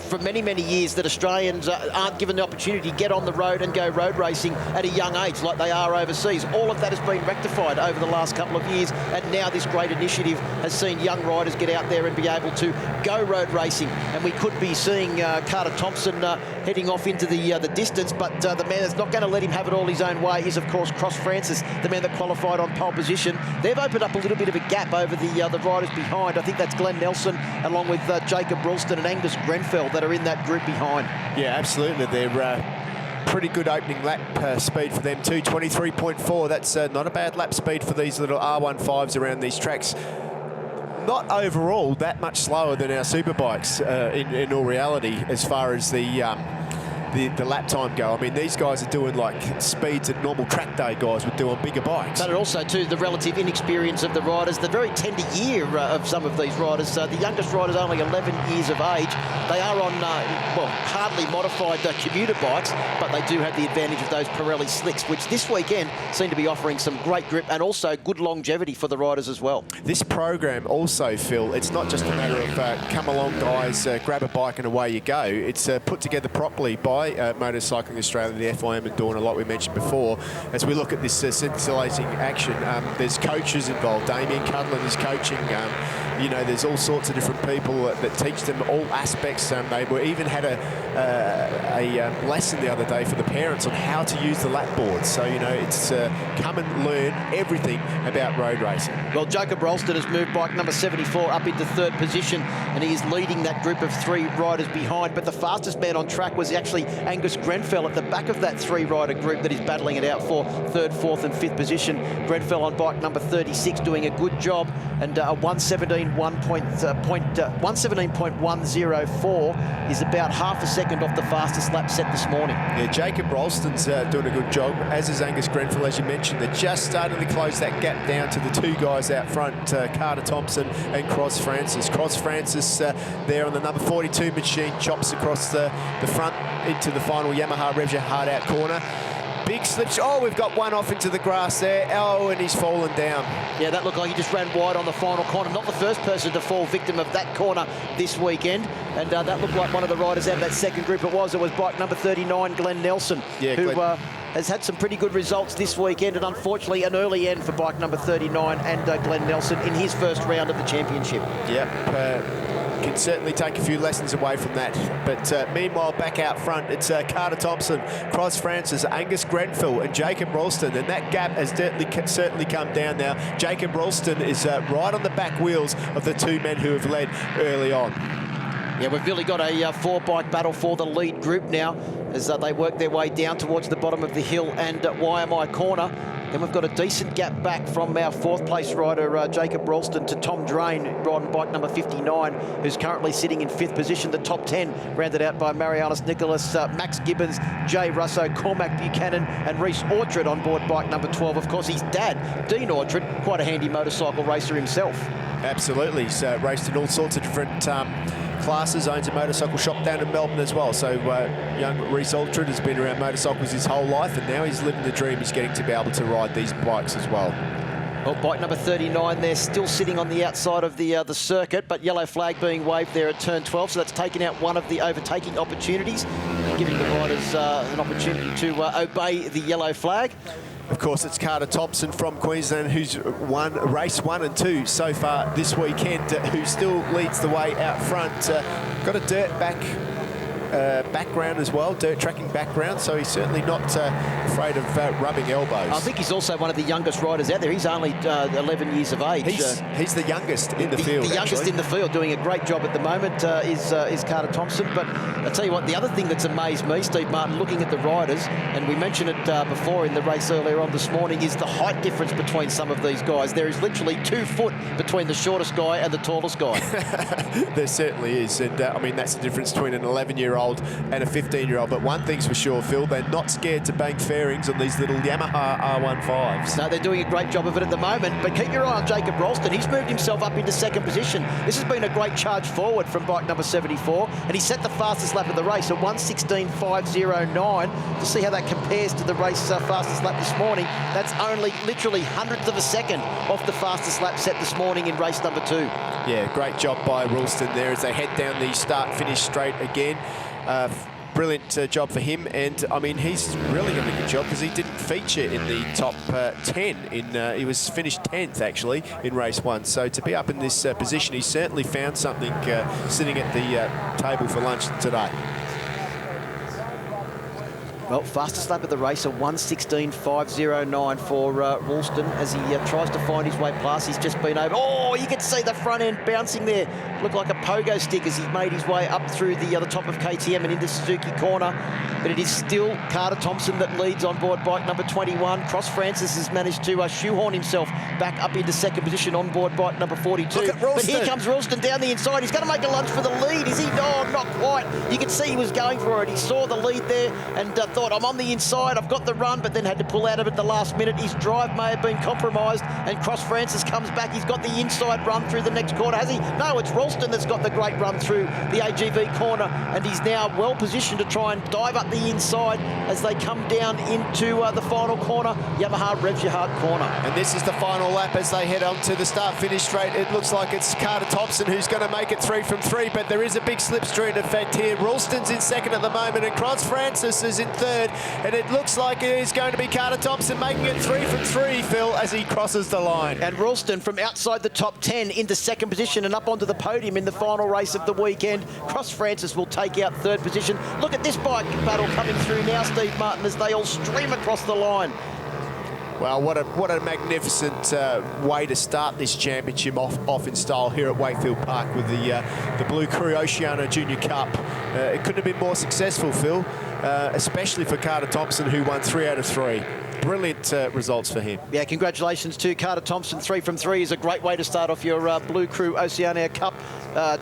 for many, many years that Australians aren't given the opportunity to get on the road and go road racing at a young age like they are overseas. All of that has been rectified over the last couple of years, and now this great initiative has seen young riders get out there and be able to go road racing. And we could be seeing Carter Thompson heading off into the distance, but the man that's not going to let him have it all his own way is, of course, Cross Francis, the man that qualified on pole position. They've opened up a little bit of a gap over the riders behind. I think that's Glenn Nelson, along with Jacob Ralston and Angus Grenfell, that are in that group behind. Yeah, absolutely. They're pretty good opening lap speed for them too, 23.4. That's not a bad lap speed for these little R15s around these tracks. not overall that much slower than our Superbikes in all reality, as far as the lap time go. I mean, these guys are doing like speeds that normal track day guys would do on bigger bikes. But also, too, the relative inexperience of the riders, the very tender year of some of these riders. The youngest rider's only 11 years of age. They are on, well, hardly modified commuter bikes, but they do have the advantage of those Pirelli slicks, which this weekend seem to be offering some great grip and also good longevity for the riders as well. This program also, Phil, it's not just a matter of come along, guys, grab a bike and away you go. It's put together properly by Motorcycling Australia, the FIM and Dorna, like we mentioned before. As we look at this scintillating action, there's coaches involved. Damien Cudlin is coaching. You know, there's all sorts of different people that teach them all aspects. They even had a lesson the other day for the parents on how to use the lap boards. So, you know, it's come and learn everything about road racing. Well, Jacob Rolston has moved bike number 74 up into third position, and he is leading that group of 3 riders behind. But the fastest man on track was actually Angus Grenfell at the back of that 3-rider group that is battling it out for third, fourth and fifth position. Grenfell on bike number 36 doing a good job, and a 117.104 is about half a second off the fastest lap set this morning. Yeah, Jacob Rolston's doing a good job, as is Angus Grenfell, as you mentioned. They're just starting to close that gap down to the 2 guys out front, Carter Thompson and Cross Francis. Cross Francis there on the number 42 machine, chops across the front into the final Yamaha Revja hard out corner. Big slips. Oh, we've got one off into the grass there. Oh, and he's fallen down. Yeah, that looked like he just ran wide on the final corner. Not the first person to fall victim of that corner this weekend. And that looked like one of the riders out of that second group. It was bike number 39, Glenn Nelson, who has had some pretty good results this weekend. And unfortunately, an early end for bike number 39 and Glenn Nelson in his first round of the championship. Yep. Can certainly take a few lessons away from that. But meanwhile, back out front, it's Carter Thompson, Cross Francis, Angus Grenfell and Jacob Rolston. And that gap has certainly come down now. Jacob Rolston is right on the back wheels of the 2 men who have led early on. Yeah, we've really got a 4-bike battle for the lead group now as they work their way down towards the bottom of the hill and YMI corner. Then we've got a decent gap back from our 4th place rider, Jacob Rolston, to Tom Drain, riding bike number 59, who's currently sitting in 5th position. The top 10 rounded out by Marianus Nicholas, Max Gibbons, Jay Russo, Cormac Buchanan and Reece Orchard on board bike number 12. Of course, his dad, Dean Orchard, quite a handy motorcycle racer himself. Absolutely. He's raced in all sorts of different classes, owns a motorcycle shop down in Melbourne as well. So young Reece Orchard has been around motorcycles his whole life, and now he's living the dream. He's getting to be able to ride these bikes as well. Well, bike number 39 there, still sitting on the outside of the circuit, but yellow flag being waved there at turn 12, so that's taken out one of the overtaking opportunities, giving the riders an opportunity to obey the yellow flag. Of course, it's Carter Thompson from Queensland, who's won race 1 and 2 so far this weekend, who still leads the way out front. Got a dirt background as well, dirt tracking background, so he's certainly not afraid of rubbing elbows. I think he's also one of the youngest riders out there. He's only 11 years of age. He's the youngest in the field. The youngest in the field, doing a great job at the moment is Carter Thompson. But I'll tell you what, the other thing that's amazed me, Steve Martin, looking at the riders, and we mentioned it before in the race earlier on this morning, is the height difference between some of these guys. There is literally 2 foot between the shortest guy and the tallest guy. There certainly is, and I mean, that's the difference between an 11-year-old and a 15-year-old. But one thing's for sure, Phil, they're not scared to bang fairings on these little Yamaha R15s. No, they're doing a great job of it at the moment. But keep your eye on Jacob Rolston. He's moved himself up into 2nd position. This has been a great charge forward from bike number 74, and he set the fastest lap of the race at 1:16.509. To see how that compares to the race fastest lap this morning, that's only literally hundredths of a second off the fastest lap set this morning in race number 2. Yeah, great job by Rolston there as they head down the start-finish straight again. Brilliant job for him, and I mean, he's really done a good job because he didn't feature in the top 10. He was finished 10th actually in race 1. So to be up in this position, he certainly found something sitting at the table for lunch today. Well, fastest lap of the race, a 1:16.509 for Ralston as he tries to find his way past. He's just been over. Oh, you can see the front end bouncing there. Looked like a pogo stick as he made his way up through the top of KTM and into Suzuki corner. But it is still Carter Thompson that leads on board bike number 21. Cross Francis has managed to shoehorn himself back up into second position on board bike number 42. Look at Ralston. But here comes Ralston down the inside. He's going to make a lunge for the lead. Is he? No, not quite. You can see he was going for it. He saw the lead there and thought, I'm on the inside, I've got the run, but then had to pull out of it the last minute. His drive may have been compromised, and Cross Francis comes back. He's got the inside run through the next corner, has he? No, it's Ralston that's got the great run through the AGV corner, and he's now well positioned to try and dive up the inside as they come down into the final corner. Yamaha revs your heart corner. And this is the final lap as they head on to the start-finish straight. It looks like it's Carter Thompson who's going to make it 3 from 3, but there is a big slipstream effect here. Ralston's in second at the moment, and Cross Francis is in third, and it looks like it is going to be Carter Thompson making it 3 from 3, Phil, as he crosses the line. And Ralston from outside the top 10 into second position and up onto the podium in the final race of the weekend. Cross Francis will take out third position. Look at this bike battle coming through now, Steve Martin, as they all stream across the line. Well, what a magnificent way to start this championship off in style here at Wakefield Park with the Blue Crew Oceania Junior Cup. It couldn't have been more successful, Phil, especially for Carter Thompson, who won 3 out of 3. Brilliant results for him. Yeah, congratulations to Carter Thompson. 3 from 3 is a great way to start off your Blue Crew Oceania Cup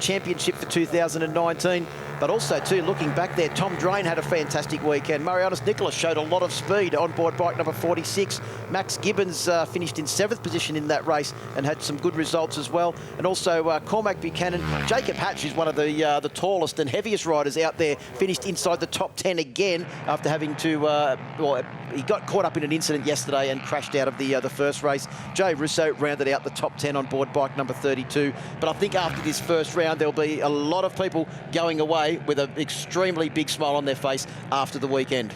championship for 2019. But also, too, looking back there, Tom Drain had a fantastic weekend. Marianus Nicholas showed a lot of speed on board bike number 46. Max Gibbons finished in 7th position in that race and had some good results as well. And also Cormac Buchanan. Jacob Hatch is one of the tallest and heaviest riders out there, finished inside the top 10 again after having to, well, he got caught up in an incident yesterday and crashed out of the first race. Jay Russo rounded out the top 10 on board bike number 32. But I think after this first round, there'll be a lot of people going away with an extremely big smile on their face after the weekend.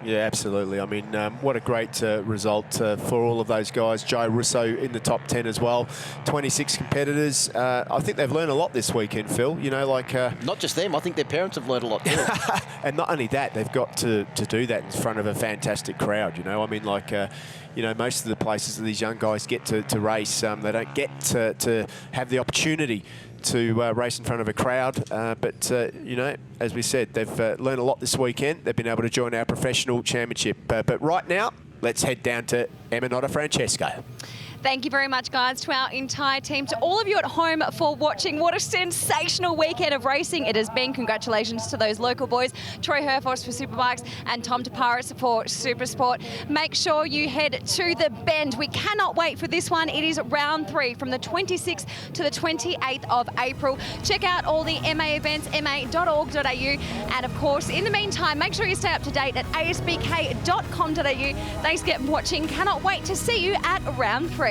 Yeah, absolutely. I mean, what a great result for all of those guys. Joe Russo in the top 10 as well. 26 competitors. I think they've learned a lot this weekend, Phil. You know, like... not just them. I think their parents have learned a lot too. And not only that, they've got to do that in front of a fantastic crowd, you know. I mean, like... you know, most of the places that these young guys get to race, they don't get to have the opportunity to race in front of a crowd. But, you know, as we said, they've learned a lot this weekend. They've been able to join our professional championship. But right now, let's head down to Emma Notta Francesco. Thank you very much, guys, to our entire team, to all of you at home for watching. What a sensational weekend of racing it has been. Congratulations to those local boys, Troy Herfoss for Superbikes and Tom Taparis for Supersport. Make sure you head to the Bend. We cannot wait for this one. It is round 3 from the 26th to the 28th of April. Check out all the MA events, ma.org.au. And of course, in the meantime, make sure you stay up to date at asbk.com.au. Thanks again for watching. Cannot wait to see you at round 3.